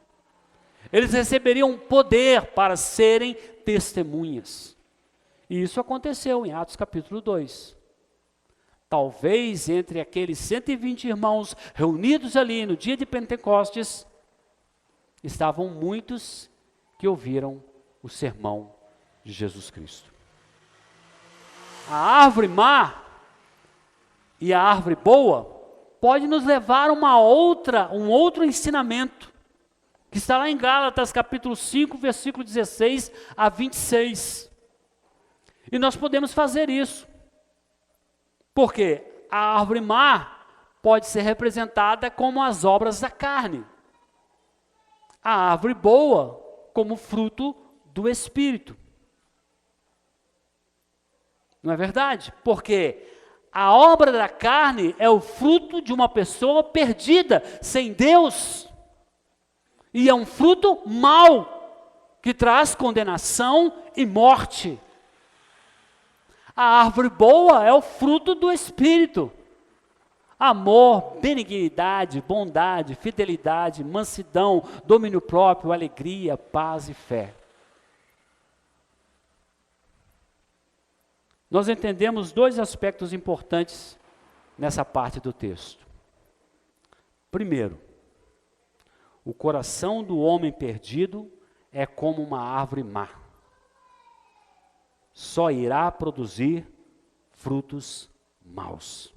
Eles receberiam poder para serem testemunhas. E isso aconteceu em Atos capítulo 2. Talvez entre aqueles 120 irmãos reunidos ali no dia de Pentecostes, estavam muitos que ouviram o sermão de Jesus Cristo. A árvore má e a árvore boa pode nos levar a um outro ensinamento, que está lá em Gálatas capítulo 5, versículo 16 a 26. E nós podemos fazer isso. Porque a árvore má pode ser representada como as obras da carne. A árvore boa como fruto do Espírito. Não é verdade? Porque a obra da carne é o fruto de uma pessoa perdida, sem Deus. E é um fruto mau, que traz condenação e morte. A árvore boa é o fruto do Espírito. Amor, benignidade, bondade, fidelidade, mansidão, domínio próprio, alegria, paz e fé. Nós entendemos dois aspectos importantes nessa parte do texto. Primeiro, o coração do homem perdido é como uma árvore má. Só irá produzir frutos maus.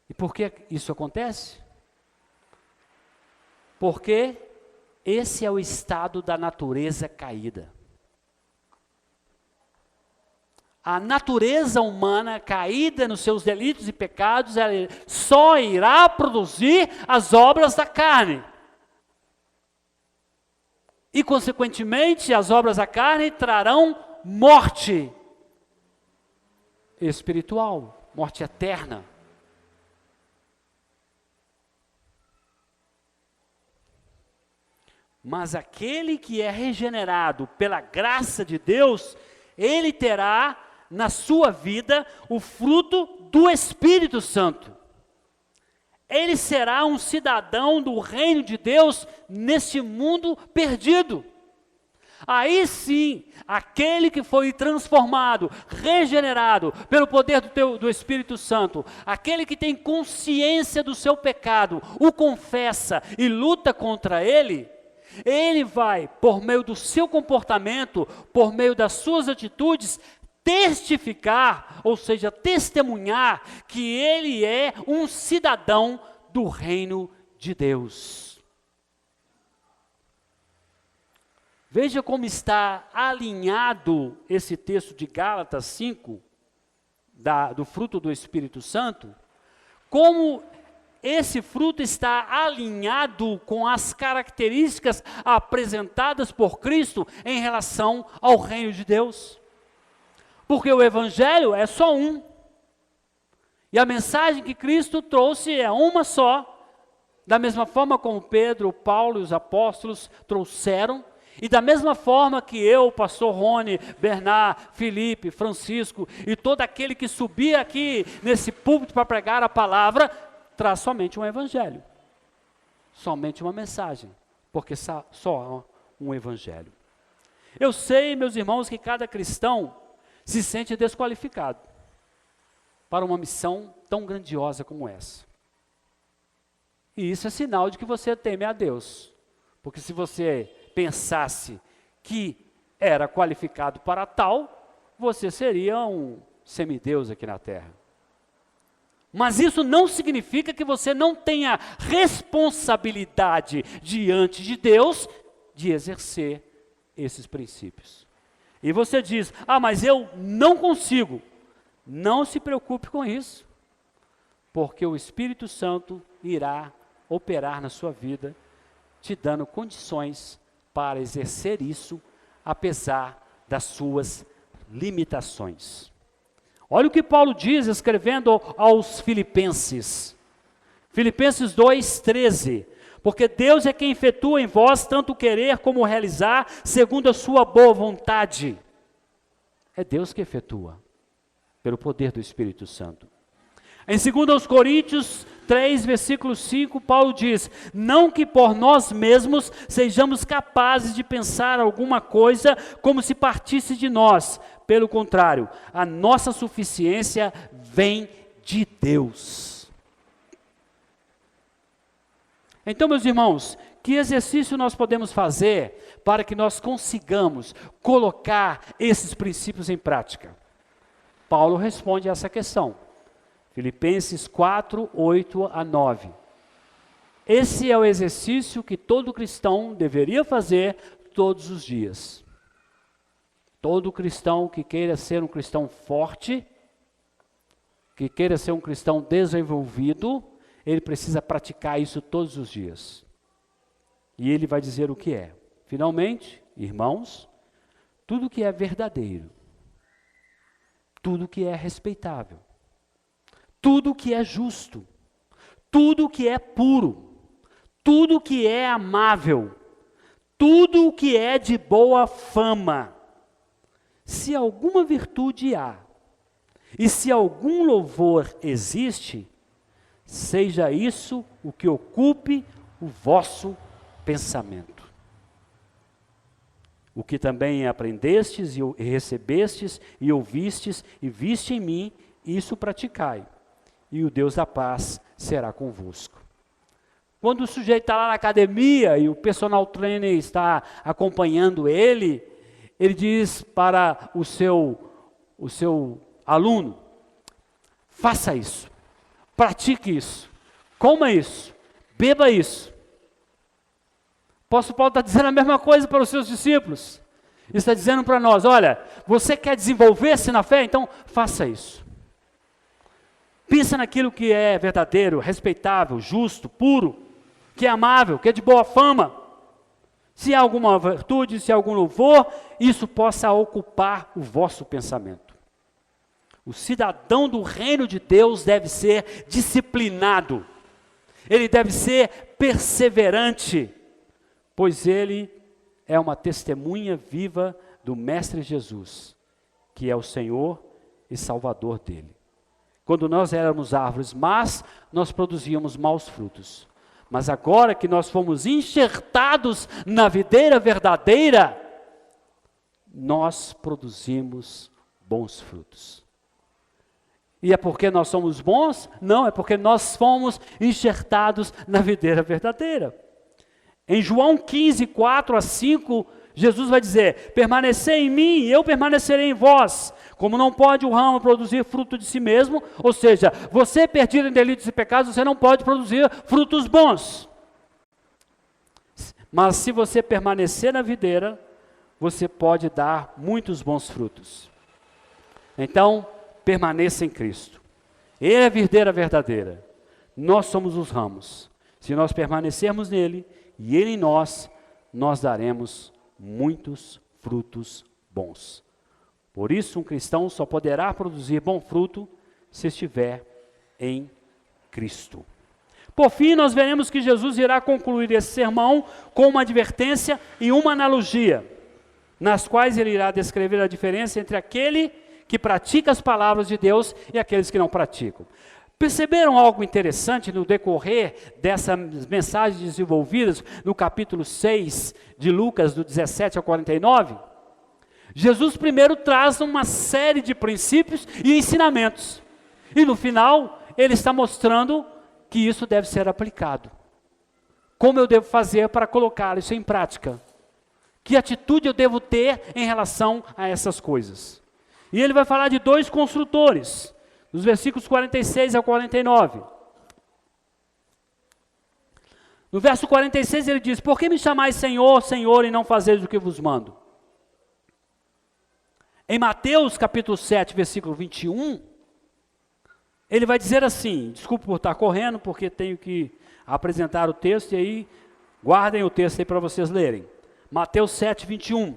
E por que isso acontece? Porque esse é o estado da natureza caída. A natureza humana caída nos seus delitos e pecados, ela só irá produzir as obras da carne. E, consequentemente, as obras da carne trarão morte espiritual, morte eterna. Mas aquele que é regenerado pela graça de Deus, ele terá na sua vida o fruto do Espírito Santo. ele será um cidadão do reino de Deus neste mundo perdido. Aí sim, aquele que foi transformado, regenerado pelo poder do Espírito Santo, aquele que tem consciência do seu pecado, o confessa e luta contra ele, ele vai, por meio do seu comportamento, por meio das suas atitudes, testificar, ou seja, testemunhar que ele é um cidadão do reino de Deus. Veja como está alinhado esse texto de Gálatas 5, do fruto do Espírito Santo, como esse fruto está alinhado com as características apresentadas por Cristo em relação ao reino de Deus. Porque o Evangelho é só um, e a mensagem que Cristo trouxe é uma só, da mesma forma como Pedro, Paulo e os apóstolos trouxeram, e da mesma forma que eu, pastor Rony, Bernard, Felipe, Francisco e todo aquele que subia aqui nesse púlpito para pregar a palavra, traz somente um evangelho, somente uma mensagem, porque só há um evangelho. Eu sei, meus irmãos, que cada cristão se sente desqualificado para uma missão tão grandiosa como essa. E isso é sinal de que você teme a Deus, porque se você pensasse que era qualificado para tal, você seria um semideus aqui na terra. Mas isso não significa que você não tenha responsabilidade diante de Deus de exercer esses princípios. E você diz, mas eu não consigo. Não se preocupe com isso, porque o Espírito Santo irá operar na sua vida, te dando condições para exercer isso, apesar das suas limitações. Olha o que Paulo diz, escrevendo aos Filipenses. Filipenses 2:13. Porque Deus é quem efetua em vós tanto querer como realizar, segundo a sua boa vontade. É Deus que efetua, pelo poder do Espírito Santo. Em 2 Coríntios 3, versículo 5, Paulo diz, não que por nós mesmos sejamos capazes de pensar alguma coisa como se partisse de nós. Pelo contrário, a nossa suficiência vem de Deus. Então, meus irmãos, que exercício nós podemos fazer para que nós consigamos colocar esses princípios em prática? Paulo responde a essa questão. Filipenses 4, 8 a 9. Esse é o exercício que todo cristão deveria fazer todos os dias. Todo cristão que queira ser um cristão forte, que queira ser um cristão desenvolvido, ele precisa praticar isso todos os dias. E ele vai dizer o que é. Finalmente, irmãos, tudo que é verdadeiro, tudo que é respeitável, tudo que é justo, tudo que é puro, tudo que é amável, tudo que é de boa fama, se alguma virtude há, e se algum louvor existe, seja isso o que ocupe o vosso pensamento. O que também aprendestes e recebestes e ouvistes e viste em mim, isso praticai, e o Deus da paz será convosco. Quando o sujeito está lá na academia e o personal trainer está acompanhando ele, ele diz para o seu aluno, faça isso, pratique isso, coma isso, beba isso. O apóstolo Paulo está dizendo a mesma coisa para os seus discípulos. Ele está dizendo para nós, olha, você quer desenvolver-se na fé? Então faça isso. Pensa naquilo que é verdadeiro, respeitável, justo, puro, que é amável, que é de boa fama. Se há alguma virtude, se há algum louvor, isso possa ocupar o vosso pensamento. O cidadão do reino de Deus deve ser disciplinado. Ele deve ser perseverante, pois ele é uma testemunha viva do Mestre Jesus, que é o Senhor e Salvador dele. Quando nós éramos árvores más, nós produzíamos maus frutos. Mas agora que nós fomos enxertados na videira verdadeira, nós produzimos bons frutos. E é porque nós somos bons? Não, é porque nós fomos enxertados na videira verdadeira. Em João 15, 4 a 5, Jesus vai dizer: permanecei em mim e eu permanecerei em vós. Como não pode o ramo produzir fruto de si mesmo, ou seja, você perdido em delitos e pecados, você não pode produzir frutos bons. Mas se você permanecer na videira, você pode dar muitos bons frutos. Então, permaneça em Cristo. Ele é a videira verdadeira. Nós somos os ramos. Se nós permanecermos nele e ele em nós, nós daremos muitos frutos bons. Por isso, um cristão só poderá produzir bom fruto se estiver em Cristo. Por fim, nós veremos que Jesus irá concluir esse sermão com uma advertência e uma analogia, nas quais ele irá descrever a diferença entre aquele que pratica as palavras de Deus e aqueles que não praticam. Perceberam algo interessante no decorrer dessas mensagens desenvolvidas no capítulo 6 de Lucas, do 17 ao 49? Jesus primeiro traz uma série de princípios e ensinamentos. E no final, ele está mostrando que isso deve ser aplicado. Como eu devo fazer para colocar isso em prática? Que atitude eu devo ter em relação a essas coisas? E ele vai falar de dois construtores, nos versículos 46 ao 49. No verso 46 ele diz: por que me chamais Senhor, Senhor, e não fazeis o que vos mando? Em Mateus capítulo 7, versículo 21, ele vai dizer assim, desculpe por estar correndo, porque tenho que apresentar o texto, e aí guardem o texto aí para vocês lerem. Mateus 7, 21.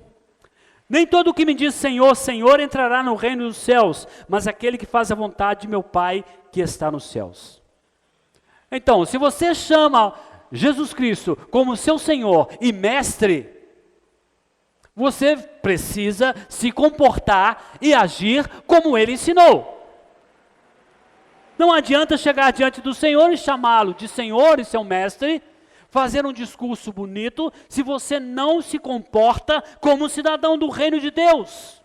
Nem todo o que me diz Senhor, Senhor entrará no reino dos céus, mas aquele que faz a vontade de meu Pai que está nos céus. Então, se você chama Jesus Cristo como seu Senhor e Mestre, você precisa se comportar e agir como Ele ensinou. Não adianta chegar diante do Senhor e chamá-lo de Senhor e seu Mestre, fazer um discurso bonito, se você não se comporta como cidadão do reino de Deus.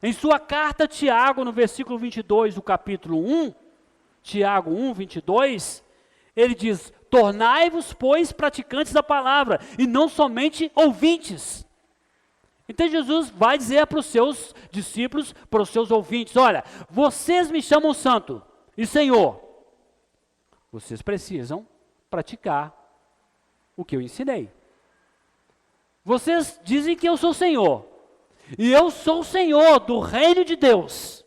Em sua carta, Tiago, no versículo 22 do capítulo 1, Tiago 1, 22, ele diz: tornai-vos, pois, praticantes da palavra, e não somente ouvintes. Então Jesus vai dizer para os seus discípulos, para os seus ouvintes: olha, vocês me chamam santo e Senhor, vocês precisam praticar o que eu ensinei. Vocês dizem que eu sou Senhor, e eu sou o Senhor do reino de Deus.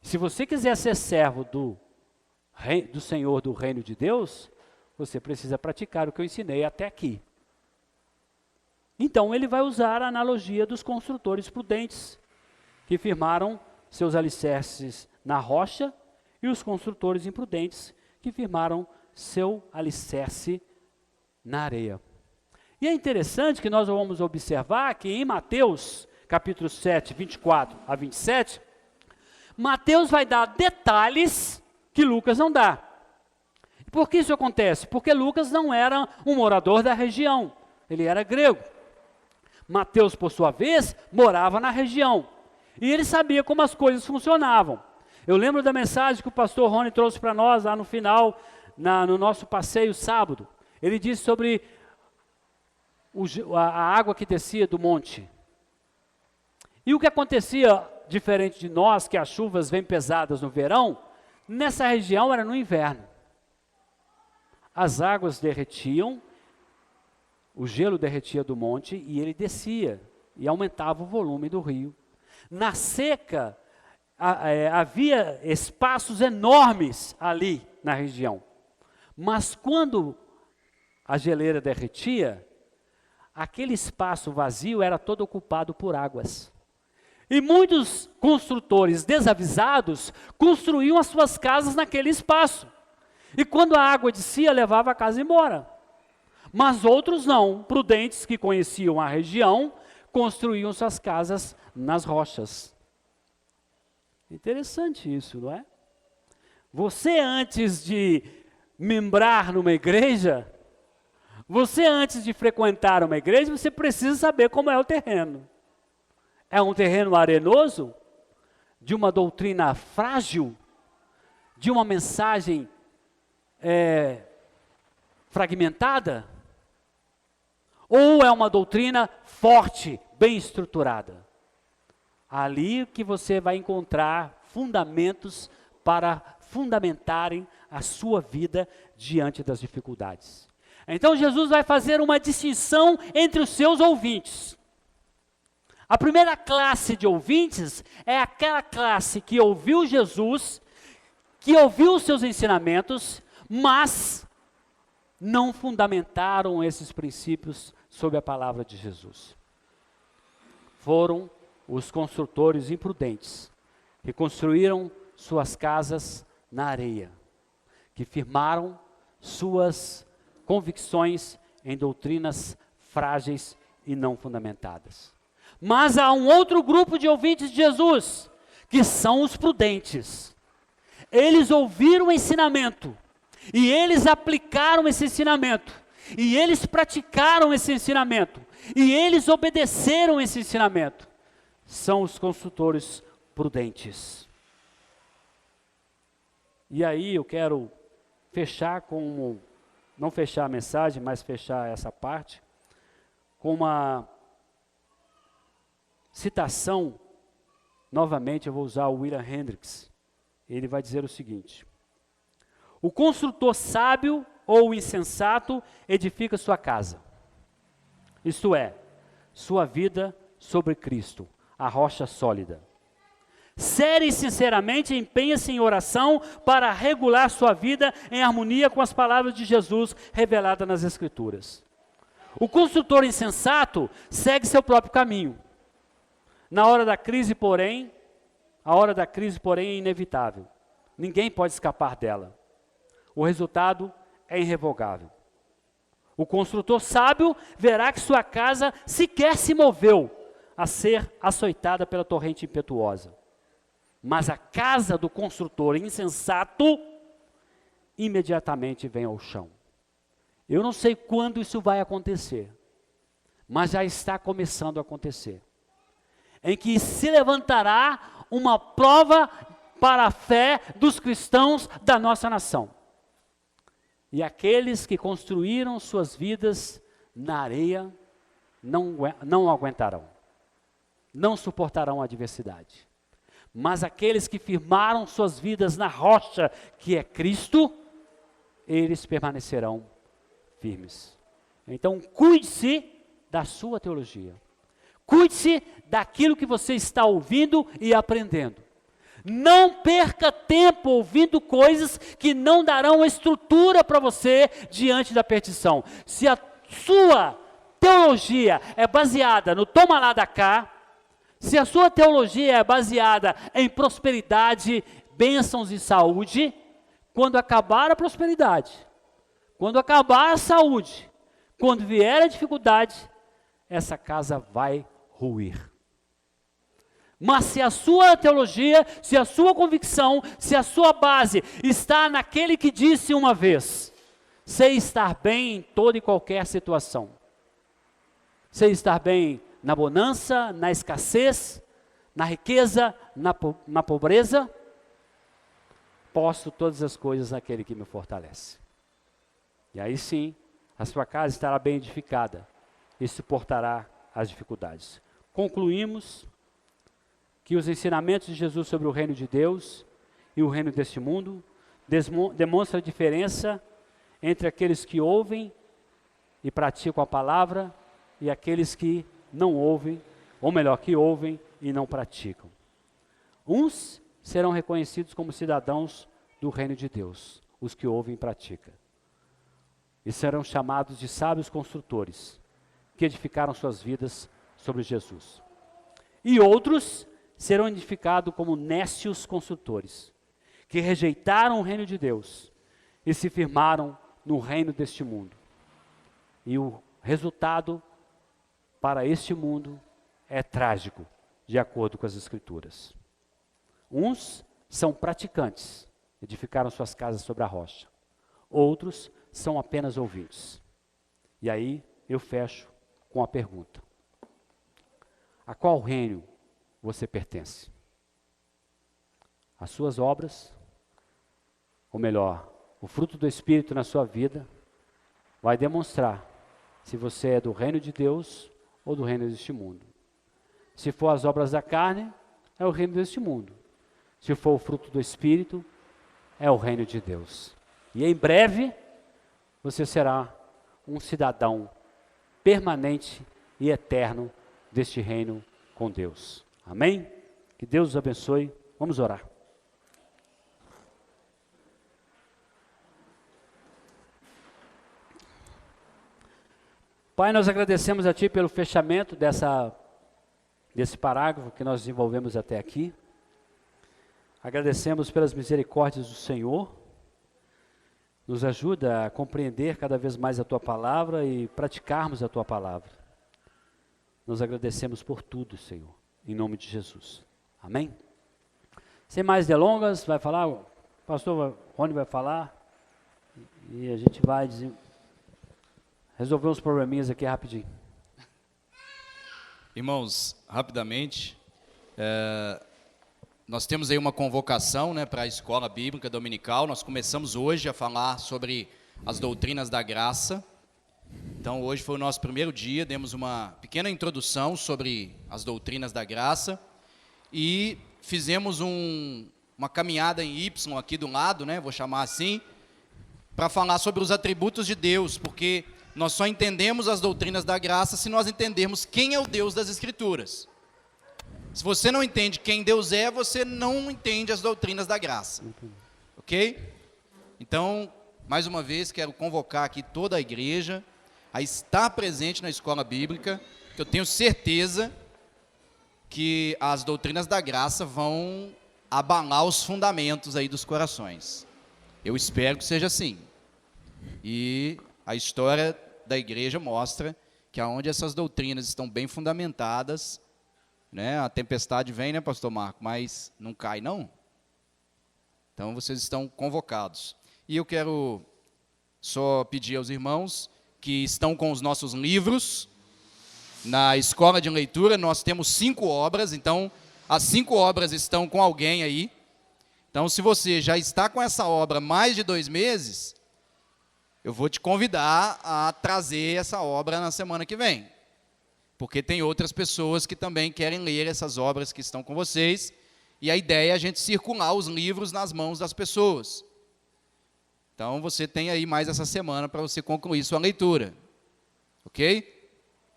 Se você quiser ser servo do Senhor do reino de Deus, você precisa praticar o que eu ensinei até aqui. Então ele vai usar a analogia dos construtores prudentes, que firmaram seus alicerces na rocha, e os construtores imprudentes, que firmaram seu alicerce na areia. E é interessante que nós vamos observar que em Mateus, capítulo 7, 24 a 27, Mateus vai dar detalhes que Lucas não dá. Por que isso acontece? Porque Lucas não era um morador da região, ele era grego. Mateus, por sua vez, morava na região, e ele sabia como as coisas funcionavam. Eu lembro da mensagem que o pastor Rony trouxe para nós lá no final, no nosso passeio sábado. Ele disse sobre a água que descia do monte. E o que acontecia, diferente de nós, que as chuvas vêm pesadas no verão, nessa região era no inverno. As águas derretiam, o gelo derretia do monte e ele descia e aumentava o volume do rio. Na seca, havia espaços enormes ali na região. Mas quando a geleira derretia, aquele espaço vazio era todo ocupado por águas. E muitos construtores desavisados construíam as suas casas naquele espaço. E quando a água descia, levava a casa embora. Mas outros não, prudentes que conheciam a região, construíam suas casas nas rochas. Interessante isso, não é? Você antes de membrar numa igreja, você antes de frequentar uma igreja, você precisa saber como é o terreno. É um terreno arenoso? De uma doutrina frágil? De uma mensagem fragmentada? Ou é uma doutrina forte, bem estruturada? Ali que você vai encontrar fundamentos para fundamentarem a sua vida diante das dificuldades. Então Jesus vai fazer uma distinção entre os seus ouvintes. A primeira classe de ouvintes é aquela classe que ouviu Jesus, que ouviu os seus ensinamentos, mas não fundamentaram esses princípios sobre a palavra de Jesus. Foram os construtores imprudentes, que construíram suas casas na areia, que firmaram suas convicções em doutrinas frágeis e não fundamentadas. Mas há um outro grupo de ouvintes de Jesus, que são os prudentes. Eles ouviram o ensinamento, e eles aplicaram esse ensinamento, e eles praticaram esse ensinamento, e eles obedeceram esse ensinamento. São os construtores prudentes. E aí eu quero fechar com, não fechar a mensagem, mas fechar essa parte, com uma citação, novamente eu vou usar o William Hendricks. Ele vai dizer o seguinte: o construtor sábio ou insensato edifica sua casa, isto é, sua vida sobre Cristo, a rocha sólida. Sério e sinceramente empenha-se em oração para regular sua vida em harmonia com as palavras de Jesus reveladas nas Escrituras. O construtor insensato segue seu próprio caminho. Na hora da crise, porém, é inevitável. Ninguém pode escapar dela. O resultado é irrevogável. O construtor sábio verá que sua casa sequer se moveu a ser açoitada pela torrente impetuosa. Mas a casa do construtor insensato imediatamente vem ao chão. Eu não sei quando isso vai acontecer, mas já está começando a acontecer. Em que se levantará uma prova para a fé dos cristãos da nossa nação. E aqueles que construíram suas vidas na areia não aguentarão, não suportarão a adversidade. Mas aqueles que firmaram suas vidas na rocha, que é Cristo, eles permanecerão firmes. Então, cuide-se da sua teologia. Cuide-se daquilo que você está ouvindo e aprendendo. Não perca tempo ouvindo coisas que não darão estrutura para você diante da perdição. Se a sua teologia é baseada no toma lá da cá, se a sua teologia é baseada em prosperidade, bênçãos e saúde, quando acabar a prosperidade, quando acabar a saúde, quando vier a dificuldade, essa casa vai ruir. Mas se a sua teologia, se a sua convicção, se a sua base está naquele que disse uma vez: sei estar bem em toda e qualquer situação, sei estar bem na bonança, na escassez, na riqueza, na pobreza, posso todas as coisas naquele que me fortalece. E aí sim, a sua casa estará bem edificada e suportará as dificuldades. Concluímos que os ensinamentos de Jesus sobre o reino de Deus e o reino deste mundo demonstram a diferença entre aqueles que ouvem e praticam a palavra e aqueles que não ouvem, ou melhor, que ouvem e não praticam. Uns serão reconhecidos como cidadãos do reino de Deus, os que ouvem e praticam. E serão chamados de sábios construtores, que edificaram suas vidas sobre Jesus. E outros serão identificados como nécios construtores, que rejeitaram o reino de Deus e se firmaram no reino deste mundo. E o resultado para este mundo é trágico, de acordo com as Escrituras. Uns são praticantes edificaram suas casas sobre a rocha. Outros são apenas ouvintes. E aí eu fecho com a pergunta: a qual reino você pertence? As suas obras, ou melhor, o fruto do Espírito na sua vida, vai demonstrar se você é do reino de Deus ou do reino deste mundo. Se for as obras da carne, é o reino deste mundo. Se for o fruto do Espírito, é o reino de Deus. E em breve, você será um cidadão permanente e eterno deste reino com Deus. Amém? Que Deus os abençoe. Vamos orar. Pai, nós agradecemos a Ti pelo fechamento desse parágrafo que nós desenvolvemos até aqui. Agradecemos pelas misericórdias do Senhor. Nos ajuda a compreender cada vez mais a Tua palavra e praticarmos a Tua palavra. Nós agradecemos por tudo, Senhor, em nome de Jesus. Amém? Sem mais delongas, vai falar, o pastor Rony vai falar e a gente vai resolver uns probleminhas aqui rapidinho. Irmãos, rapidamente, nós temos aí uma convocação, né, para a Escola Bíblica Dominical. Nós começamos hoje a falar sobre as doutrinas da graça. Então, hoje foi o nosso primeiro dia, demos uma pequena introdução sobre as doutrinas da graça e fizemos uma caminhada em Y aqui do lado, né, vou chamar assim, para falar sobre os atributos de Deus, porque nós só entendemos as doutrinas da graça se nós entendermos quem é o Deus das Escrituras. Se você não entende quem Deus é, você não entende as doutrinas da graça. Ok? Então, mais uma vez, quero convocar aqui toda a igreja a estar presente na escola bíblica, que eu tenho certeza que as doutrinas da graça vão abalar os fundamentos aí dos corações. Eu espero que seja assim. E a história da igreja mostra que aonde essas doutrinas estão bem fundamentadas, né, a tempestade vem, né, pastor Marco, mas não cai não. Então vocês estão convocados. E eu quero só pedir aos irmãos que estão com os nossos livros, na escola de leitura nós temos 5 obras, então as 5 obras estão com alguém aí. Então se você já está com essa obra há mais de 2 meses, eu vou te convidar a trazer essa obra na semana que vem. Porque tem outras pessoas que também querem ler essas obras que estão com vocês. E a ideia é a gente circular os livros nas mãos das pessoas. Então você tem aí mais essa semana para você concluir sua leitura. Ok?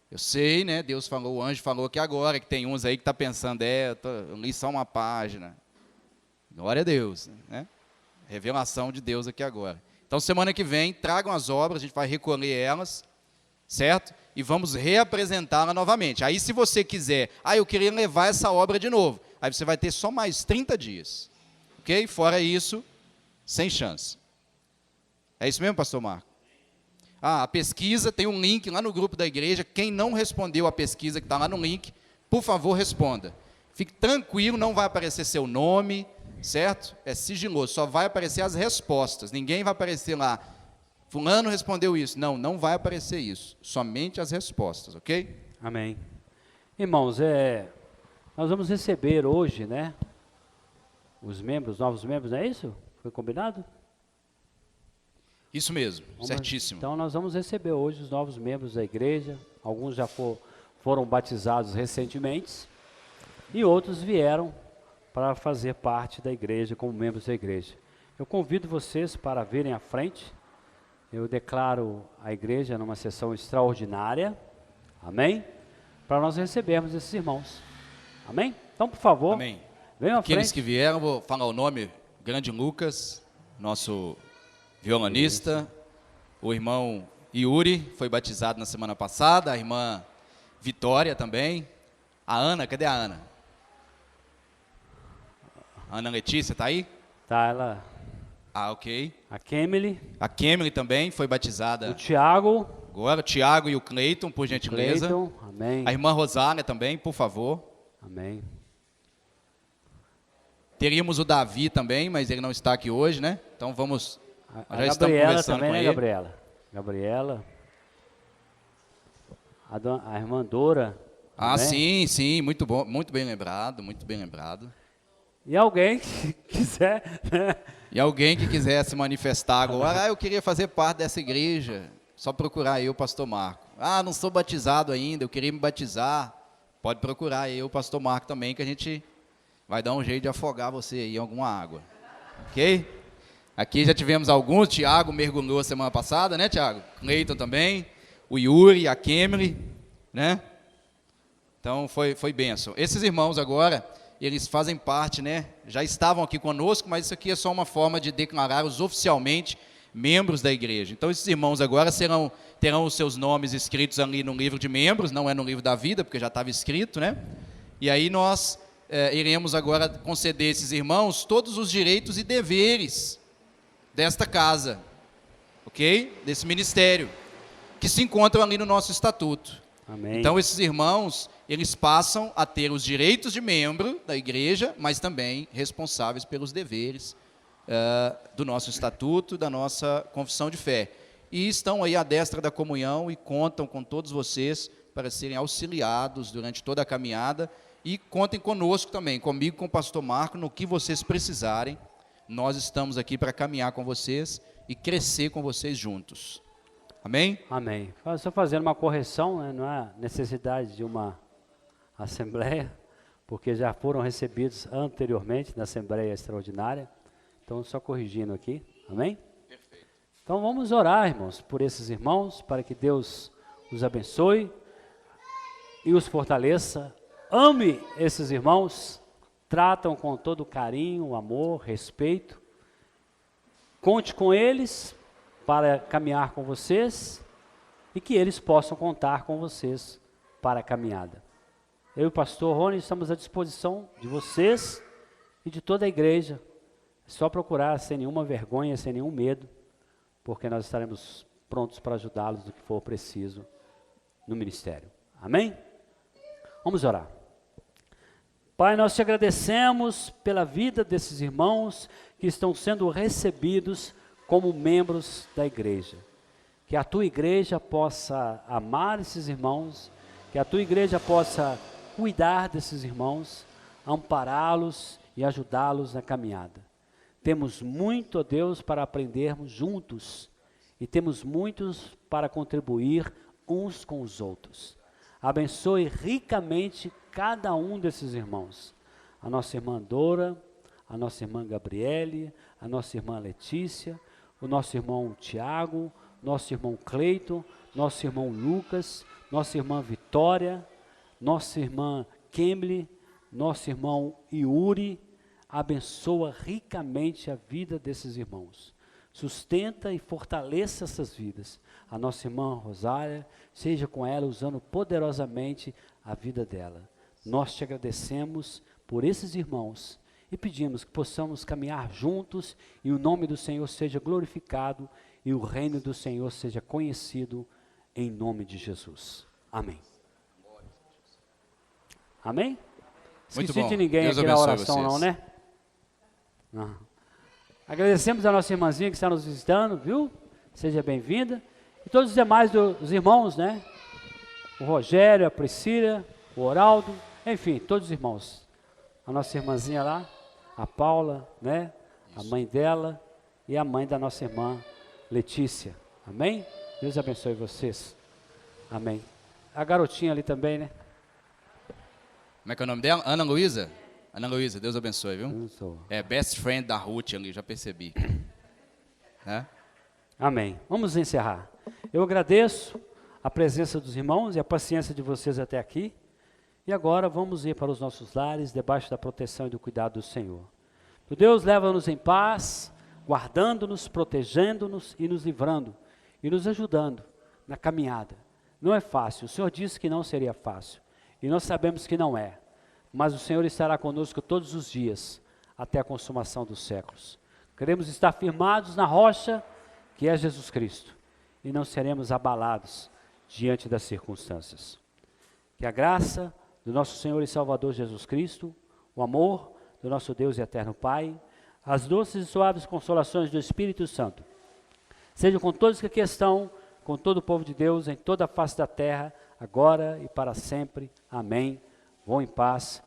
Eu sei, né? Deus falou, o anjo falou aqui agora, que tem uns aí que está pensando, eu li só uma página. Glória a Deus, né? Revelação de Deus aqui agora. Então, semana que vem, tragam as obras, a gente vai recolher elas, certo? E vamos reapresentá-la novamente. Aí, se você quiser, eu queria levar essa obra de novo, aí você vai ter só mais 30 dias, ok? Fora isso, sem chance. É isso mesmo, pastor Marco? A pesquisa, tem um link lá no grupo da igreja, quem não respondeu a pesquisa que está lá no link, por favor, responda. Fique tranquilo, não vai aparecer seu nome, certo? É sigiloso, só vai aparecer as respostas. Ninguém vai aparecer lá, fulano respondeu isso. Não, não vai aparecer isso. Somente as respostas, ok? Amém. Irmãos, nós vamos receber hoje, né, os novos membros, não é isso? Foi combinado? Isso mesmo, certíssimo. Então nós vamos receber hoje os novos membros da igreja. Alguns já foram batizados recentemente e outros vieram para fazer parte da igreja, como membros da igreja. Eu convido vocês para virem à frente. Eu declaro a igreja numa sessão extraordinária, amém? Para nós recebermos esses irmãos, amém? Então, por favor, amém. Venham à frente. Aqueles que vieram, vou falar o nome, grande Lucas, nosso violonista, o irmão Yuri, foi batizado na semana passada, a irmã Vitória também, a Ana, cadê a Ana? A Ana Letícia, está aí? Tá, ela... Ok. A Kemily. A Kemily também foi batizada. O Tiago. Agora, o Tiago e o Cleiton, por gentileza. Cleiton, amém. A irmã Rosália também, por favor. Amém. Teríamos o Davi também, mas ele não está aqui hoje, né? Então vamos... A já estamos Gabriela conversando também, com né, ele. Gabriela. A irmã Dora. Ah, também. sim, muito bom, muito bem lembrado, muito bem lembrado. E alguém que quiser, né? E alguém que quiser se manifestar agora, eu queria fazer parte dessa igreja, só procurar eu, pastor Marco. Não sou batizado ainda, eu queria me batizar. Pode procurar eu, pastor Marco também, que a gente vai dar um jeito de afogar você aí em alguma água. Ok? Aqui já tivemos alguns, Tiago mergulhou semana passada, né, Tiago? Cleiton também, o Yuri, a Kemily, né? Então foi bênção. Esses irmãos agora, eles fazem parte, né? Já estavam aqui conosco, mas isso aqui é só uma forma de declarar-os oficialmente membros da igreja. Então esses irmãos agora terão os seus nomes escritos ali no livro de membros, não é no livro da vida, porque já estava escrito, né? E aí nós iremos agora conceder a esses irmãos todos os direitos e deveres desta casa, ok? Desse ministério, que se encontram ali no nosso estatuto. Amém. Então esses irmãos, eles passam a ter os direitos de membro da igreja, mas também responsáveis pelos deveres do nosso estatuto, da nossa confissão de fé. E estão aí à destra da comunhão e contam com todos vocês para serem auxiliados durante toda a caminhada. E contem conosco também, comigo, com o pastor Marco, no que vocês precisarem. Nós estamos aqui para caminhar com vocês e crescer com vocês juntos. Amém? Amém. Só fazendo uma correção, né? Não há necessidade de uma assembleia, porque já foram recebidos anteriormente na Assembleia Extraordinária. Então, só corrigindo aqui. Amém? Perfeito. Então, vamos orar, irmãos, por esses irmãos, para que Deus os abençoe e os fortaleça. Ame esses irmãos, tratam com todo carinho, amor, respeito. Conte com eles para caminhar com vocês e que eles possam contar com vocês para a caminhada. Eu e o pastor Rony estamos à disposição de vocês e de toda a igreja. É só procurar sem nenhuma vergonha, sem nenhum medo, porque nós estaremos prontos para ajudá-los do que for preciso no ministério. Amém? Vamos orar. Pai, nós te agradecemos pela vida desses irmãos que estão sendo recebidos como membros da igreja. Que a tua igreja possa amar esses irmãos, que a tua igreja possa cuidar desses irmãos, ampará-los e ajudá-los na caminhada. Temos muito, ó Deus, para aprendermos juntos e temos muitos para contribuir uns com os outros. Abençoe ricamente cada um desses irmãos. A nossa irmã Dora, a nossa irmã Gabriele, a nossa irmã Letícia, o nosso irmão Tiago, nosso irmão Cleiton, nosso irmão Lucas, nossa irmã Vitória, nossa irmã Kemily, nosso irmão Yuri. Abençoa ricamente a vida desses irmãos. Sustenta e fortaleça essas vidas. A nossa irmã Rosália, seja com ela usando poderosamente a vida dela. Nós te agradecemos por esses irmãos e pedimos que possamos caminhar juntos e o nome do Senhor seja glorificado e o reino do Senhor seja conhecido em nome de Jesus. Amém. Amém? Muito Esqueci bom. de ninguém Deus aqui na abençoe oração, vocês. não, né? Não. Agradecemos a nossa irmãzinha que está nos visitando, viu? Seja bem-vinda. E todos os demais dos irmãos, né? O Rogério, a Priscila, o Oraldo, enfim, todos os irmãos. A nossa irmãzinha lá, a Paula, né? A mãe dela e a mãe da nossa irmã Letícia. Amém? Deus abençoe vocês. Amém. A garotinha ali também, né? Como é que é o nome dela? Ana Luísa? Ana Luísa, Deus abençoe, viu? Abençoe. É best friend da Ruth ali, já percebi. Né? Amém. Vamos encerrar. Eu agradeço a presença dos irmãos e a paciência de vocês até aqui. E agora vamos ir para os nossos lares, debaixo da proteção e do cuidado do Senhor. O Deus leva-nos em paz, guardando-nos, protegendo-nos e nos livrando e nos ajudando na caminhada. Não é fácil. O Senhor disse que não seria fácil. E nós sabemos que não é. Mas o Senhor estará conosco todos os dias, até a consumação dos séculos. Queremos estar firmados na rocha, que é Jesus Cristo, e não seremos abalados diante das circunstâncias. Que a graça do nosso Senhor e Salvador Jesus Cristo, o amor do nosso Deus e eterno Pai, as doces e suaves consolações do Espírito Santo, sejam com todos que aqui estão, com todo o povo de Deus, em toda a face da terra, agora e para sempre. Amém. Vão em paz.